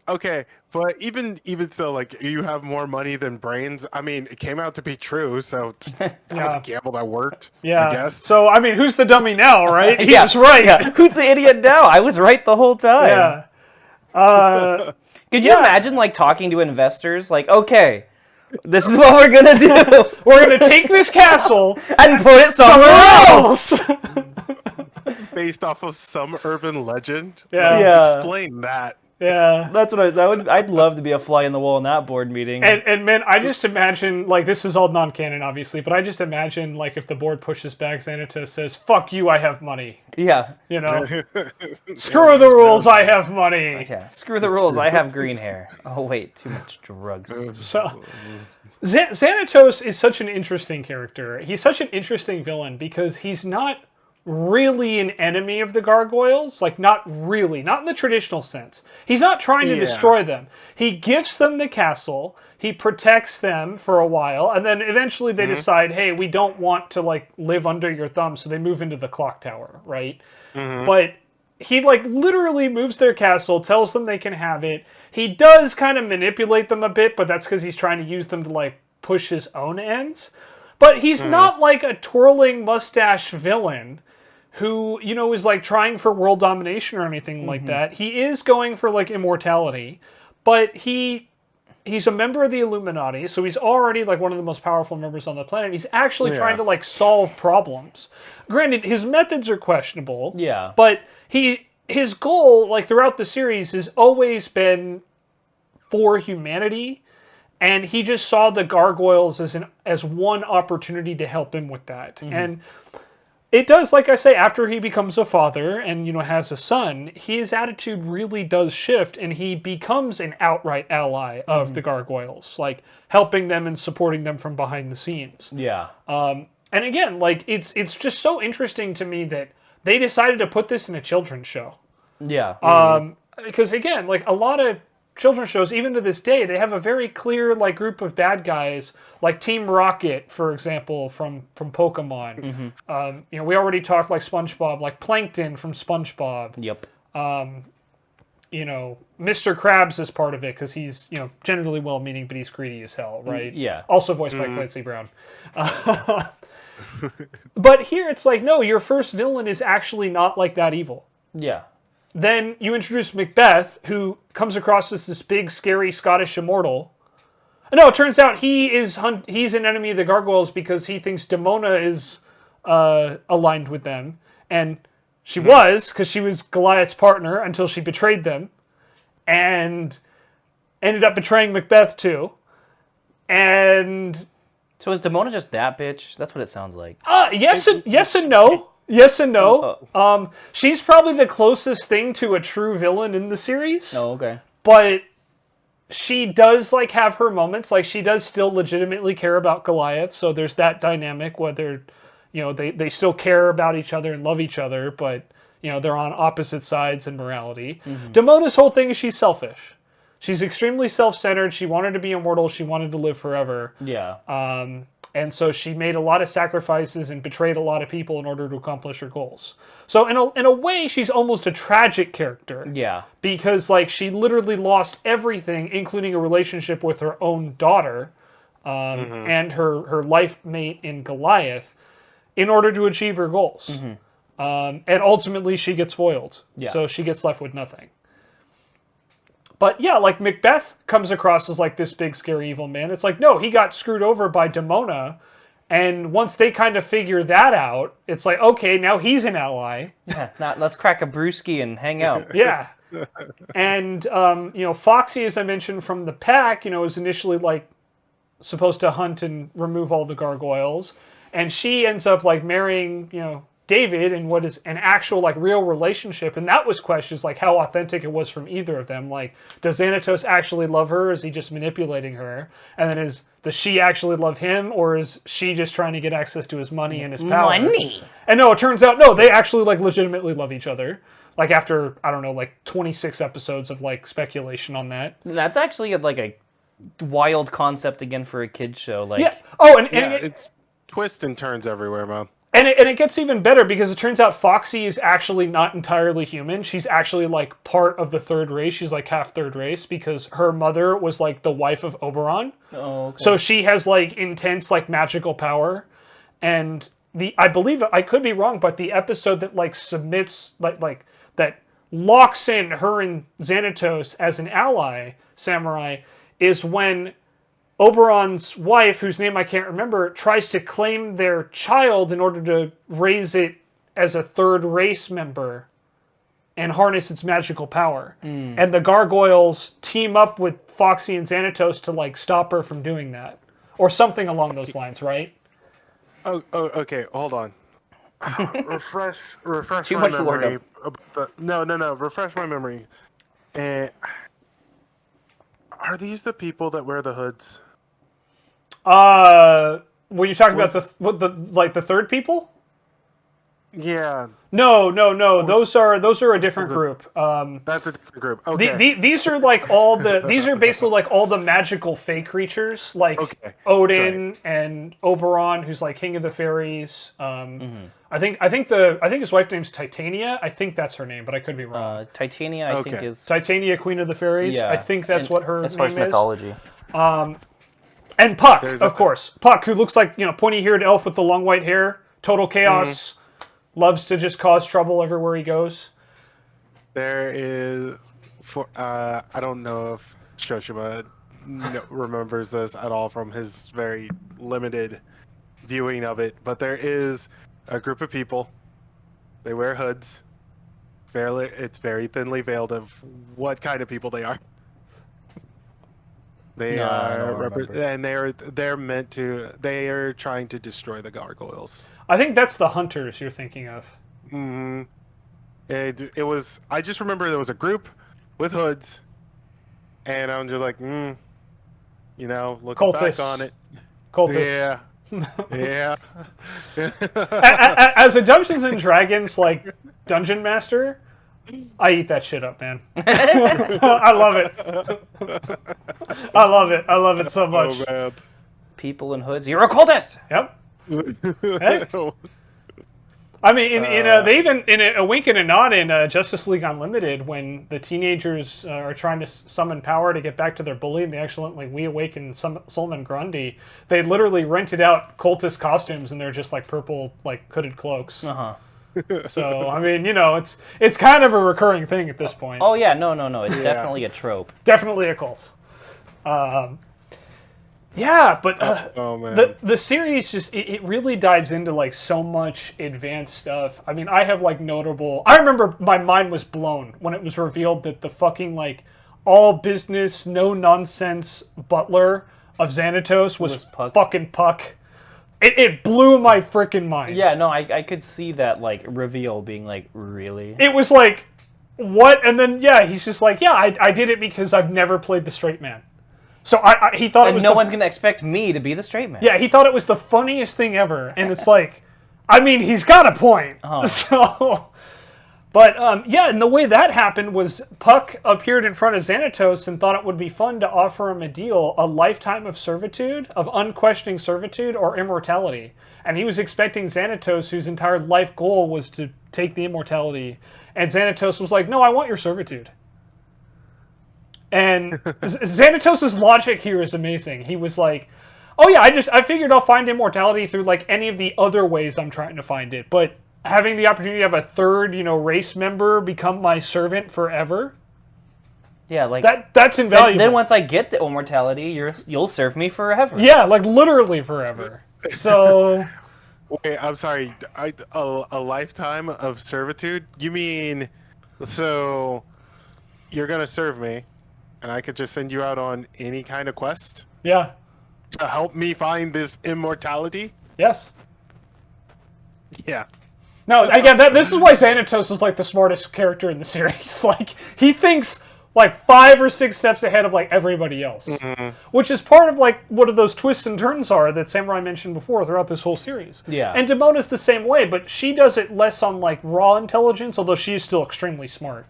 Okay, but even so, like you have more money than brains. I mean, it came out to be true, so that was a gamble that worked. Yeah. I guess. So I mean, who's the dummy now, right? He Yeah, was right. Yeah. Who's the idiot now? I was right the whole time. Yeah. Could you imagine like talking to investors? Like, okay, this is what we're gonna do. We're gonna take this castle and put it somewhere else. Based off of some urban legend. Yeah. Like, Yeah. explain that. Yeah. That's what I'd love to be a fly in the wall in that board meeting. And man, I just imagine, like, this is all non-canon, obviously, but I just imagine, like, if the board pushes back, Xanatos says, "Fuck you, I have money." Yeah. Screw the rules, I have money. Yeah. Screw the rules. I have green hair. Oh wait, too much drugs. So, Xanatos is such an interesting character. He's such an interesting villain because he's not really an enemy of the gargoyles. Like, not really. Not in the traditional sense. He's not trying to destroy them. He gifts them the castle. He protects them for a while. And then eventually they decide, hey, we don't want to, like, live under your thumb. So they move into the clock tower, right? But he, like, literally moves their castle, tells them they can have it. He does kind of manipulate them a bit, but that's because he's trying to use them to, like, push his own ends. But he's not, like, a twirling mustache villain who, is, like, trying for world domination or anything like that. He is going for, like, immortality, but he's a member of the Illuminati, so he's already, like, one of the most powerful members on the planet. He's actually trying to, like, solve problems. Granted, his methods are questionable. Yeah. But his goal, like, throughout the series has always been for humanity, and he just saw the gargoyles as one opportunity to help him with that. And it does, like I say, after he becomes a father and, has a son, his attitude really does shift, and he becomes an outright ally of the gargoyles, like, helping them and supporting them from behind the scenes. Yeah. And again, like, it's just so interesting to me that they decided to put this in a children's show. Yeah. Because, again, like, a lot of children's shows, even to this day, they have a very clear, like, group of bad guys, like Team Rocket, for example, from Pokemon. We already talked, like, SpongeBob, like Plankton from SpongeBob. Yep. Mr. Krabs is part of it because he's, generally well-meaning, but he's greedy as hell, right? Yeah. Also voiced by Clancy Brown. But here it's like, no, your first villain is actually not like that evil. Yeah. Then you introduce Macbeth, who comes across as this big, scary Scottish immortal. No, it turns out he's an enemy of the gargoyles because he thinks Demona is aligned with them. And she was, because she was Goliath's partner until she betrayed them. And ended up betraying Macbeth, too. And... So is Demona just that bitch? That's what it sounds like. Yes and no. Yes and no. She's probably the closest thing to a true villain in the series. Oh, okay. But she does, like, have her moments. Like, she does still legitimately care about Goliath, so there's that dynamic, whether, they still care about each other and love each other, but, they're on opposite sides in morality. Damona's whole thing is she's selfish. She's extremely self-centered. She wanted to be immortal. She wanted to live forever. Yeah. And so she made a lot of sacrifices and betrayed a lot of people in order to accomplish her goals. So in a way, she's almost a tragic character. Yeah. Because like she literally lost everything, including a relationship with her own daughter and her life mate in Goliath, in order to achieve her goals. And ultimately, she gets foiled. Yeah. So she gets left with nothing. But yeah, like Macbeth comes across as like this big, scary, evil man. It's like, no, he got screwed over by Damona. And once they kind of figure that out, it's like, okay, now he's an ally. Yeah. Now, let's crack a brewski and hang out. Yeah. And, Foxy, as I mentioned from the pack, is initially like supposed to hunt and remove all the gargoyles. And she ends up like marrying, David in what is an actual like real relationship, and that was questions like how authentic it was from either of them. Like, does Xanatos actually love her, or is he just manipulating her? And then does she actually love him, or is she just trying to get access to his money and his power? Money. And no, it turns out no, they actually like legitimately love each other. Like after I don't know, like 26 episodes of like speculation on that. That's actually like a wild concept again for a kids show. Like, yeah. Oh, and it's twists and turns everywhere, man. And it gets even better because it turns out Foxy is actually not entirely human. She's actually like part of the third race. She's like half third race because her mother was like the wife of Oberon. Oh, okay. So she has like intense like magical power. And I believe, I could be wrong, but the episode that like submits, like that locks in her and Xanatos as an ally, Samurai, is when Oberon's wife, whose name I can't remember, tries to claim their child in order to raise it as a third race member and harness its magical power. And the Gargoyles team up with Foxy and Xanatos to like stop her from doing that. Or something along those lines, right? Oh, okay, hold on. refresh Too my much memory. boredom. No, refresh my memory. Are these the people that wear the hoods? When you talk about the third people? Yeah. No. Those are a different group. That's a different group. Okay. These are like all these are basically like all the magical fey creatures, like Odin and Oberon, who's like king of the fairies. I think his wife's name's Titania. I think that's her name, but I could be wrong. Titania, I think is Titania, Queen of the Fairies. Yeah. I think that's what her as far as name is. mythology. And Puck, of course. Puck, who looks like pointy-haired elf with the long white hair, total chaos, loves to just cause trouble everywhere he goes. There is, I don't know if Shoshima remembers this at all from his very limited viewing of it, but there is a group of people. They wear hoods. It's very thinly veiled of what kind of people they are. They they're meant to. They are trying to destroy the gargoyles. I think that's the hunters you're thinking of. Mm-hmm. It was. I just remember there was a group with hoods, and I'm just like, looking Cultists. back on it. Cultists. Yeah. As a Dungeons and Dragons like dungeon master, I eat that shit up, man. I love it. I love it so much. Oh, man. People in hoods. You're a cultist. Yep. Hey. I mean, they even in a wink and a nod in Justice League Unlimited, when the teenagers are trying to summon power to get back to their bully, and they accidentally reawaken Solomon Grundy. They literally rented out cultist costumes, and they're just like purple, like hooded cloaks. So I mean, it's kind of a recurring thing at this point. Oh yeah, no. It's definitely a trope. Definitely a cult. Yeah, but the series just it really dives into like so much advanced stuff. I mean, I have like I remember my mind was blown when it was revealed that the fucking like all business, no nonsense butler of Xanatos was Puck. Fucking Puck. It blew my freaking mind. Yeah, no, I could see that like reveal being like, really? It was like, what? And then he's just like, I did it because I've never played the straight man. So he thought it was no one's gonna expect me to be the straight man. Yeah, he thought it was the funniest thing ever, and it's like, I mean, he's got a point. So, But yeah, and the way that happened was Puck appeared in front of Xanatos and thought it would be fun to offer him a deal, a lifetime of servitude, of unquestioning servitude, or immortality. And he was expecting Xanatos, whose entire life goal was to take the immortality. And Xanatos was like, no, I want your servitude. And Xanatos' logic here is amazing. He was like, oh yeah, I figured I'll find immortality through like any of the other ways I'm trying to find it. But having the opportunity to have a third, race member become my servant forever. Yeah, like that's invaluable. Then once I get the immortality, you'll serve me forever. Yeah, like literally forever. So wait, I'm sorry. A lifetime of servitude? You mean so you're gonna serve me, and I could just send you out on any kind of quest yeah, to help me find this immortality? yes. Yeah. No, again, this is why Xanatos is like the smartest character in the series. Like he thinks like 5 or 6 steps ahead of like everybody else, which is part of like what those twists and turns are that Samurai mentioned before throughout this whole series. Yeah, and Demona's the same way, but she does it less on like raw intelligence, although she is still extremely smart,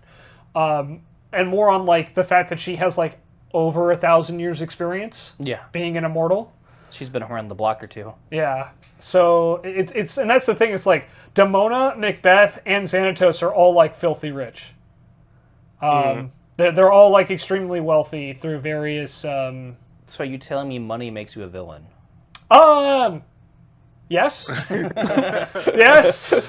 and more on like the fact that she has like over 1,000 years experience. Yeah, being an immortal. She's been around the block or two. Yeah. So it's and that's the thing. It's like Demona, Macbeth, and Xanatos are all like filthy rich. They're all like extremely wealthy through various. So are you telling me money makes you a villain? Yes. Yes.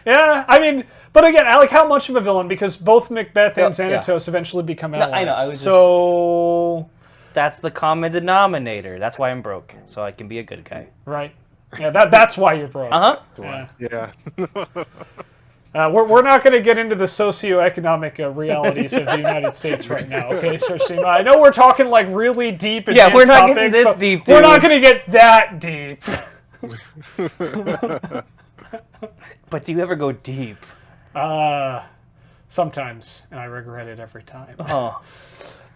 Yeah. I mean, but again, like how much of a villain? Because both Macbeth and Xanatos eventually become allies. I know. I was so. That's the common denominator. That's why I'm broke, so I can be a good guy. Right. Yeah, that's why you're broke. Yeah. We're not going to get into the socioeconomic realities of the United States right now, okay, Shoshima? I know we're talking like really deep and we're not topics, getting this deep, dude. We're not going to get that deep. But do you ever go deep? Sometimes, and I regret it every time. Oh.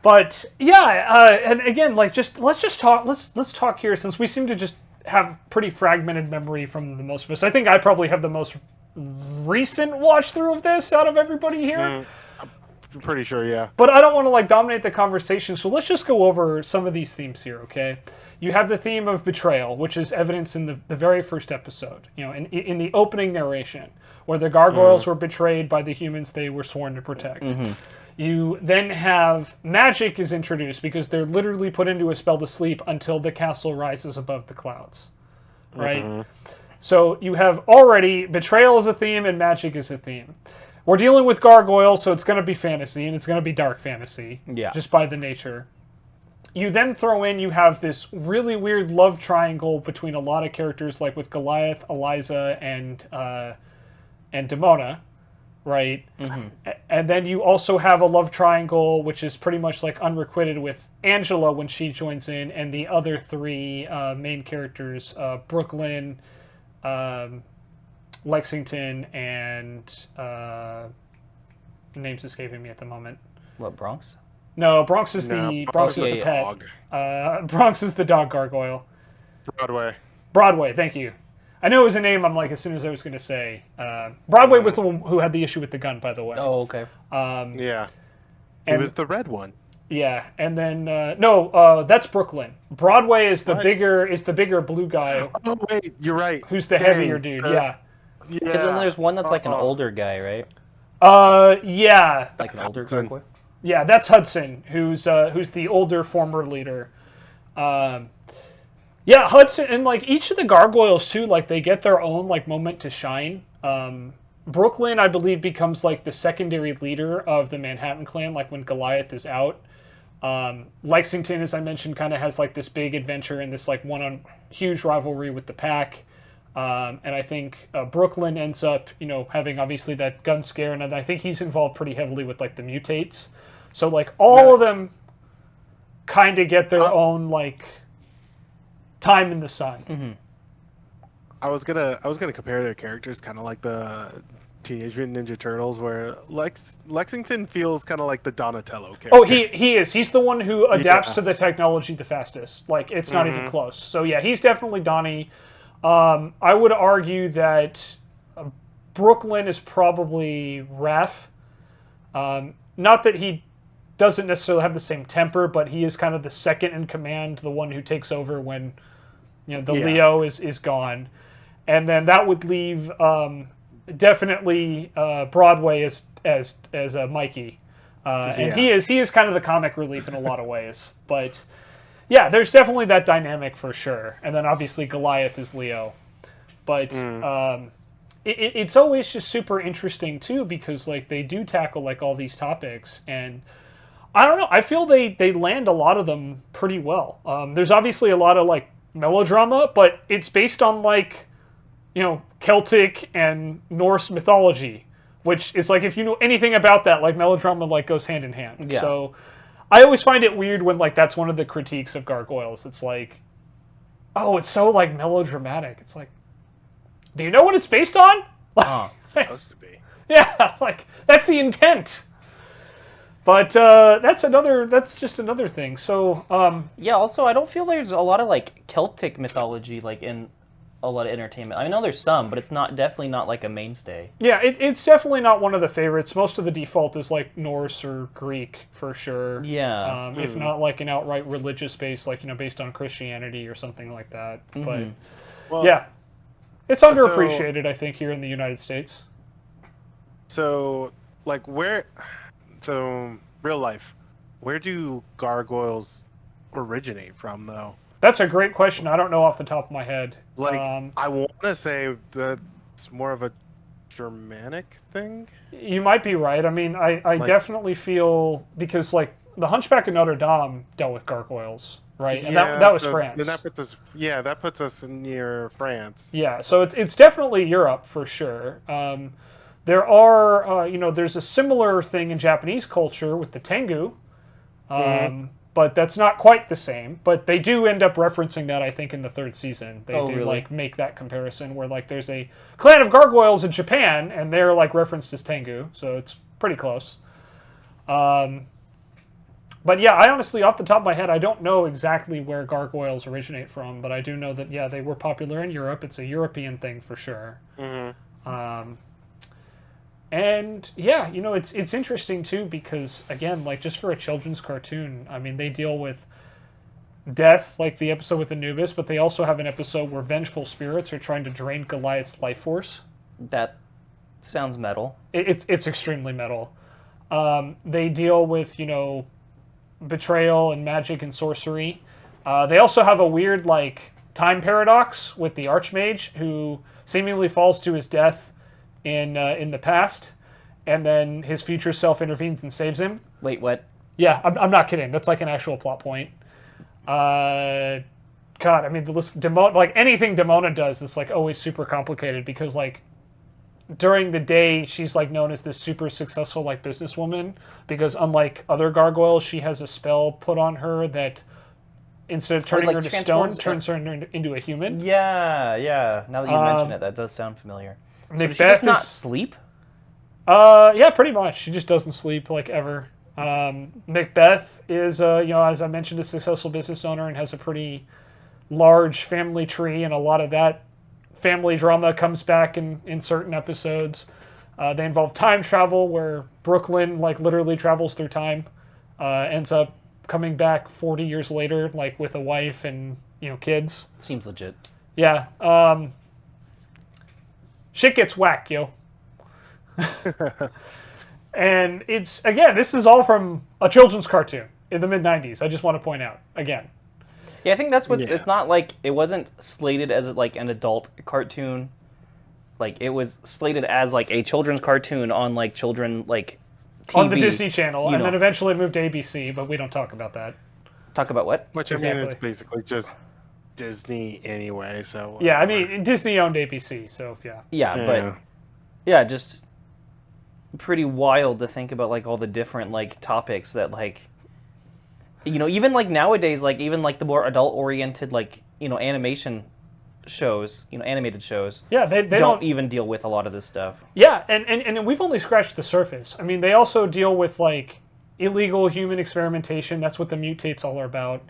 But yeah, and again, like let's talk here, since we seem to just have pretty fragmented memory from the most of us. I think I probably have the most recent watch through of this out of everybody here. I'm pretty sure, yeah. But I don't want to like dominate the conversation, so let's just go over some of these themes here, okay? You have the theme of betrayal, which is evidenced in the very first episode, in the opening narration, where the gargoyles were betrayed by the humans they were sworn to protect. You then have magic is introduced because they're literally put into a spell to sleep until the castle rises above the clouds, right? So you have already betrayal as a theme and magic as a theme. We're dealing with gargoyles, so it's going to be fantasy, and it's going to be dark fantasy, just by the nature. You then throw in, you have this really weird love triangle between a lot of characters, like with Goliath, Eliza, and Demona, right? And then you also have a love triangle, which is pretty much like unrequited with Angela when she joins in, and the other 3 main characters, Brooklyn, Lexington, and name's escaping me at the moment. What, Bronx? No, Bronx is the pet. Bronx is the dog gargoyle. Broadway, thank you. I knew it was a name. I'm like, as soon as I was going to say, Broadway was the one who had the issue with the gun, by the way. Oh, okay. Yeah, it was the red one. Yeah, and then no, that's Brooklyn. Broadway is the bigger blue guy. Oh wait, you're right. Who's the heavier dude? Yeah. Because then there's one that's like an older guy, right? Yeah. Like an older gargoyle. Yeah, that's Hudson, who's the older former leader. Yeah, Hudson, and like each of the gargoyles too, like they get their own like moment to shine. Brooklyn, I believe, becomes like the secondary leader of the Manhattan Clan, like when Goliath is out. Lexington, as I mentioned, kind of has like this big adventure and this like huge rivalry with the Pack. And I think Brooklyn ends up, having obviously that gun scare, and I think he's involved pretty heavily with like the mutates. So like all of them kind of get their own like time in the sun. I was gonna compare their characters kind of like the Teenage Mutant Ninja Turtles, where Lexington feels kind of like the Donatello character. Oh, he is. He's the one who adapts to the technology the fastest. Like it's not even close. So yeah, he's definitely Donnie. I would argue that Brooklyn is probably Raph. Not that he doesn't necessarily have the same temper, but he is kind of the second in command, the one who takes over when the Leo is gone. And then that would leave definitely Broadway as Mikey. And he is kind of the comic relief in a lot of ways. But yeah, there's definitely that dynamic for sure. And then obviously Goliath is Leo. But it's always just super interesting too, because like they do tackle like all these topics, and I don't know, I feel they land a lot of them pretty well. There's obviously a lot of like melodrama, but it's based on like Celtic and Norse mythology, which is like, if you know anything about that, like melodrama like goes hand in hand. Yeah. So I always find it weird when like that's one of the critiques of Gargoyles. It's like, oh, it's so like melodramatic. It's like, do you know what it's based on? It's supposed to be. Yeah, like that's the intent. But that's just another thing. So yeah. Also, I don't feel there's a lot of like Celtic mythology like in a lot of entertainment. I know there's some, but it's definitely not like a mainstay. Yeah, it's definitely not one of the favorites. Most of the default is like Norse or Greek for sure. Yeah. If not like an outright religious base, like based on Christianity or something like that. But yeah, it's underappreciated, I think, here in the United States. So like real life, where do gargoyles originate from though? That's a great question. I don't know off the top of my head. Like, I want to say that it's more of a Germanic thing. You might be right. I mean, I definitely feel, because like the Hunchback of Notre Dame dealt with gargoyles, right? And that was France. And that puts us near France. Yeah, so it's definitely Europe for sure. There are, there's a similar thing in Japanese culture with the Tengu. But that's not quite the same. But they do end up referencing that, I think, in the third season. They do really? like make that comparison where like there's a clan of gargoyles in Japan, and they're like referenced as Tengu, so it's pretty close. But yeah, I honestly, off the top of my head, I don't know exactly where gargoyles originate from, but I do know that they were popular in Europe. It's a European thing for sure. And yeah, it's interesting too, because again, like just for a children's cartoon, I mean, they deal with death, like the episode with Anubis, but they also have an episode where vengeful spirits are trying to drain Goliath's life force. That sounds metal. It's extremely metal. They deal with, betrayal and magic and sorcery. They also have a weird like time paradox with the Archmage, who seemingly falls to his death in the past, and then his future self intervenes and saves him. Wait, what? Yeah, I'm not kidding. That's like an actual plot point. God, I mean, like anything Demona does is like always super complicated, because like during the day she's like known as this super successful like businesswoman, because unlike other gargoyles, she has a spell put on her that instead of turning her to stone, turns her into a human. Yeah. Now that you mention it, that does sound familiar. So Macbeth does she just not sleep? Yeah, pretty much. She just doesn't sleep like ever. Macbeth is, as I mentioned, a successful business owner and has a pretty large family tree, and a lot of that family drama comes back in certain episodes. They involve time travel, where Brooklyn like literally travels through time, ends up coming back 40 years later, like with a wife and kids. Seems legit. Yeah. Shit gets whack, yo. And it's, again, this is all from a children's cartoon in the mid-90s. I just want to point out, again. Yeah, I think that's what's... It's not like... It wasn't slated as like an adult cartoon. Like, it was slated as like a children's cartoon on like children like TV. On the Disney Channel, and then eventually moved to ABC, but we don't talk about that. Talk about what? Which, I mean, it's basically just Disney anyway, so... Yeah, I mean, Disney owned ABC, so yeah. Yeah, but... Yeah, just... pretty wild to think about like all the different like topics that like even like nowadays, like even like the more adult oriented like animation shows, animated shows, they don't even deal with a lot of this stuff. Yeah, and we've only scratched the surface. I mean, they also deal with like illegal human experimentation. That's what the Mutates all are about.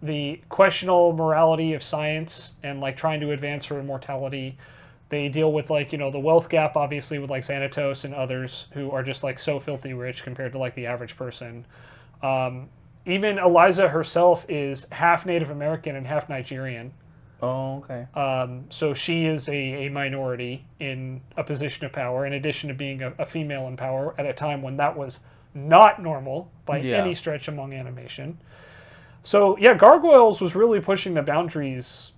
The questionable morality of science and like trying to advance her immortality. They deal with like the wealth gap, obviously, with like Xanatos and others who are just like so filthy rich compared to like the average person. Even Eliza herself is half Native American and half Nigerian. Oh, okay. So she is a minority in a position of power, in addition to being a female in power at a time when that was not normal by any stretch among animation. So yeah, Gargoyles was really pushing the boundaries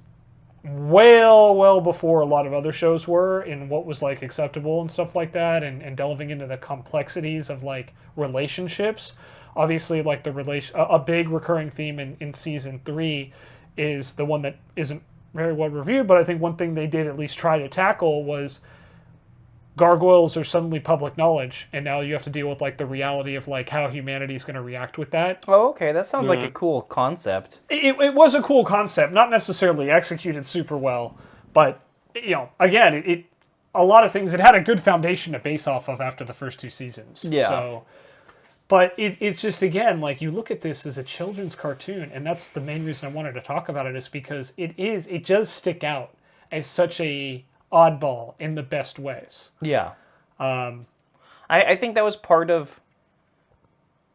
well before a lot of other shows were in what was like acceptable and stuff like that, and delving into the complexities of like relationships. Obviously, like a big recurring theme in season 3 is the one that isn't very well reviewed, but I think one thing they did at least try to tackle was gargoyles are suddenly public knowledge, and now you have to deal with like the reality of like how humanity is going to react with that. Oh, okay. That sounds like a cool concept. It was a cool concept, not necessarily executed super well, but again, a lot of things, it had a good foundation to base off of after the first 2 seasons. Yeah. So, but it's just, again, like you look at this as a children's cartoon, and that's the main reason I wanted to talk about it, is because it does stick out as such a oddball in the best ways. Yeah. I think that was part of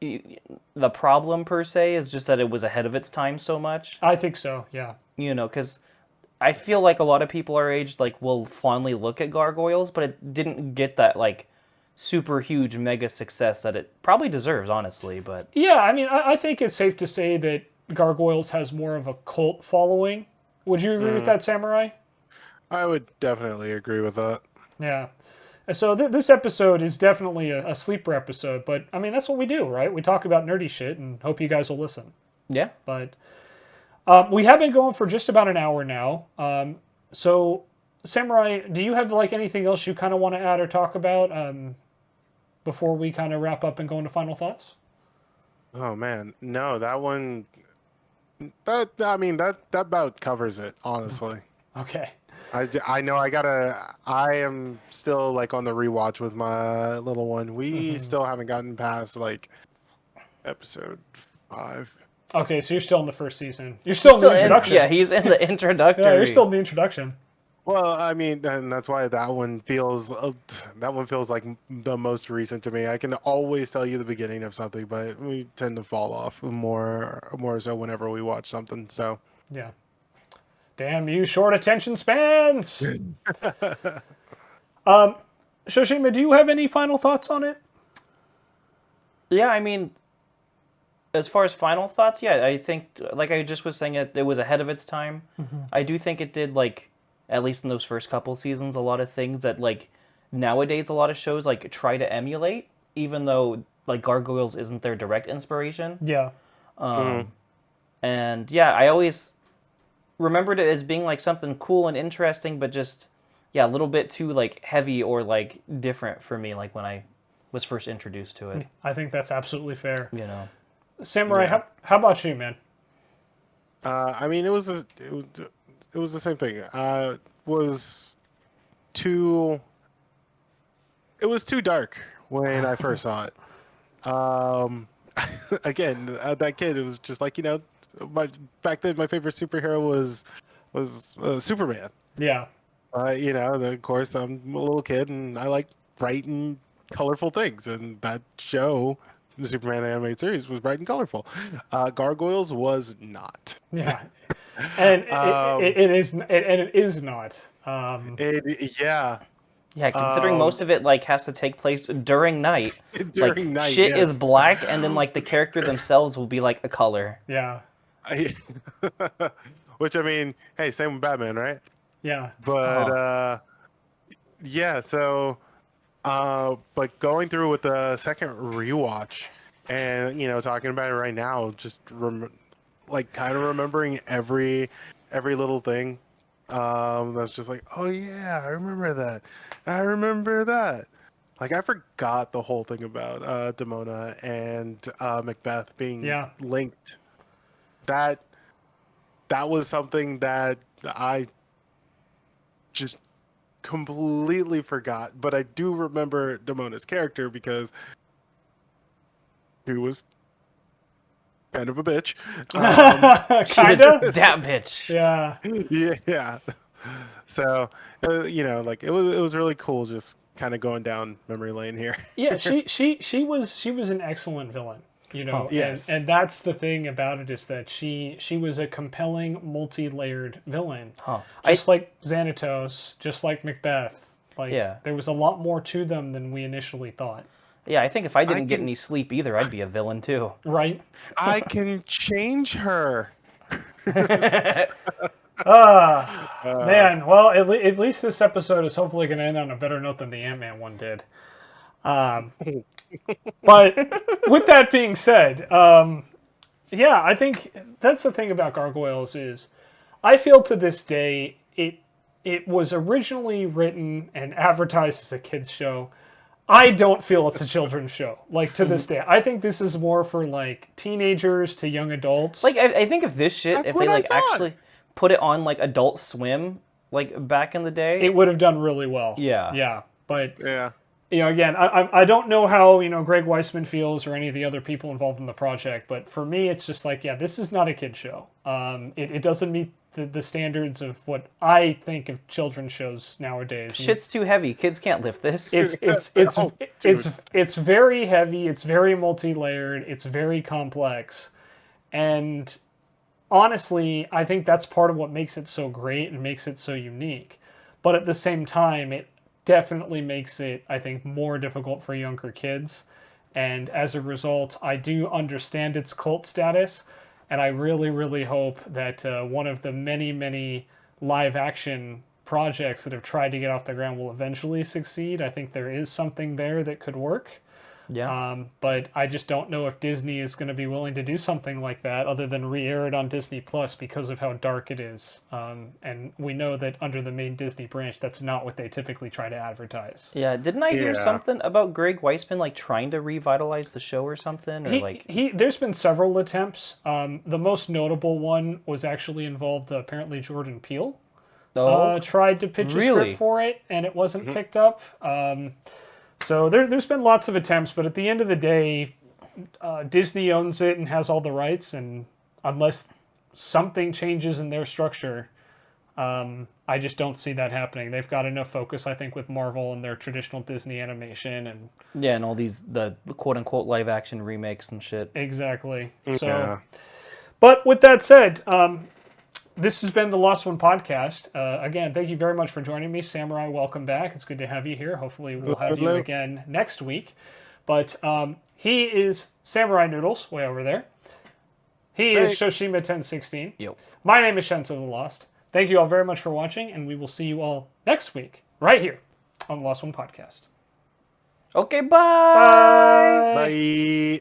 the problem, per se, is just that it was ahead of its time so much. I think so, yeah. Because I feel like a lot of people our age like will fondly look at Gargoyles, but it didn't get that like super huge mega success that it probably deserves, honestly. But yeah, I mean, I think it's safe to say that Gargoyles has more of a cult following. Would you agree with that, Samurai? I would definitely agree with that. Yeah. So this episode is definitely a sleeper episode, but I mean, that's what we do, right? We talk about nerdy shit and hope you guys will listen. yeah. But we have been going for just about an hour now. So, Samurai, do you have like anything else you kind of want to add or talk about before we kind of wrap up and go into final thoughts? Oh man, no, that one. That about covers it, honestly. Okay. I know I am still like on the rewatch with my little one. We still haven't gotten past like episode 5. Okay, so you're still in the first season. You're still in the introduction. Yeah, he's in the introductory. Yeah, you're still in the introduction. Well, I mean, and that's why that one feels like the most recent to me. I can always tell you the beginning of something, but we tend to fall off more so whenever we watch something. So yeah. Damn you, short attention spans. Shoshima, do you have any final thoughts on it? Yeah, I mean, as far as final thoughts, yeah, I think, like I just was saying, it was ahead of its time. I do think it did, like, at least in those first couple seasons, a lot of things that, like, nowadays a lot of shows, like, try to emulate, even though, like, Gargoyles isn't their direct inspiration. Yeah. And, yeah, I always remembered it as being, like, something cool and interesting, but just, yeah, a little bit too, like, heavy or, like, different for me, like, when I was first introduced to it. I think that's absolutely fair. Samurai, how about you, man? I mean, it was the same thing. It was too dark when I first saw it. Again, that kid, it was just like, back then my favorite superhero was Superman. Yeah. Of course I'm a little kid and I like bright and colorful things, and that show, the Superman animated series, was bright and colorful. Gargoyles was not. Yeah. And it is not. Yeah, considering most of it like has to take place during night. During night, shit yes. is black, and then like the character themselves will be like a color. Yeah. Which, I mean, hey, same with Batman, right? Yeah. But yeah, so but going through with the second rewatch, and talking about it right now, just kind of remembering every little thing. That's just like, oh yeah, I remember that. Like, I forgot the whole thing about Demona and Macbeth being linked. That was something that I just completely forgot. But I do remember Demona's character because he was kind of a bitch. She was that bitch. Yeah. Yeah. Like it was really cool just kind of going down memory lane here. Yeah, she was an excellent villain, Huh. and Yes. that's the thing about it is that she was a compelling, multi-layered villain, Huh. just like Xanatos, just like Macbeth. Like Yeah. there was a lot more to them than we initially thought. Yeah, I think if I I didn't get can any sleep either, I'd be a villain too. Right? I can change her. Ah, Uh, man. Well, at least this episode is hopefully going to end on a better note than the Ant-Man one did. Um, but with that being said, yeah, I think that's the thing about Gargoyles is I feel to this day it was originally written and advertised as a kids show. I don't feel it's a children's show. Like to this day, I think this is more for like teenagers to young adults. Like I think if this shit, That's if what they I like said. actually put it on like Adult Swim, like back in the day, it would have done really well. Yeah. Yeah, but yeah. again, I don't know how Greg Weisman feels or any of the other people involved in the project, but for me, it's just like, yeah, this is not a kid show. It doesn't meet the standards of what I think of children's shows nowadays. shit's too heavy. Kids can't lift this. Oh, It's very heavy. It's very multi-layered. It's very complex, and honestly, I think that's part of what makes it so great and makes it so unique. But at the same time, it definitely makes it, I think, more difficult for younger kids. And as a result, I do understand its cult status. And I really, really hope that one of the many, many live action projects that have tried to get off the ground will eventually succeed. I think there is something there that could work. Yeah. But I just don't know if Disney is going to be willing to do something like that other than re-air it on Disney Plus because of how dark it is. And we know that under the main Disney branch, that's not what they typically try to advertise. Yeah, didn't I hear Yeah. something about Greg Weisman like trying to revitalize the show or something? Or There's been several attempts. The most notable one was actually involved apparently Jordan Peele. Tried to pitch a Really? script for it, and it wasn't picked up. So there's been lots of attempts, but at the end of the day, Disney owns it and has all the rights, and unless something changes in their structure, I just don't see that happening. They've got enough focus, I think, with Marvel and their traditional Disney animation, and yeah, and all these the quote unquote live action remakes and shit. exactly. So, Yeah. but with that said, this has been the Lost One podcast. Again, thank you very much for joining me. Samurai, welcome back. It's good to have you here. Hopefully we'll have you Hello. again next week. But he is SamuraiNoodlez, way over there. He is Shoshima 1016. Yo. My name is Shenzo the Lost. Thank you all very much for watching, and we will see you all next week, right here on the Lost One podcast. Okay, bye. Bye.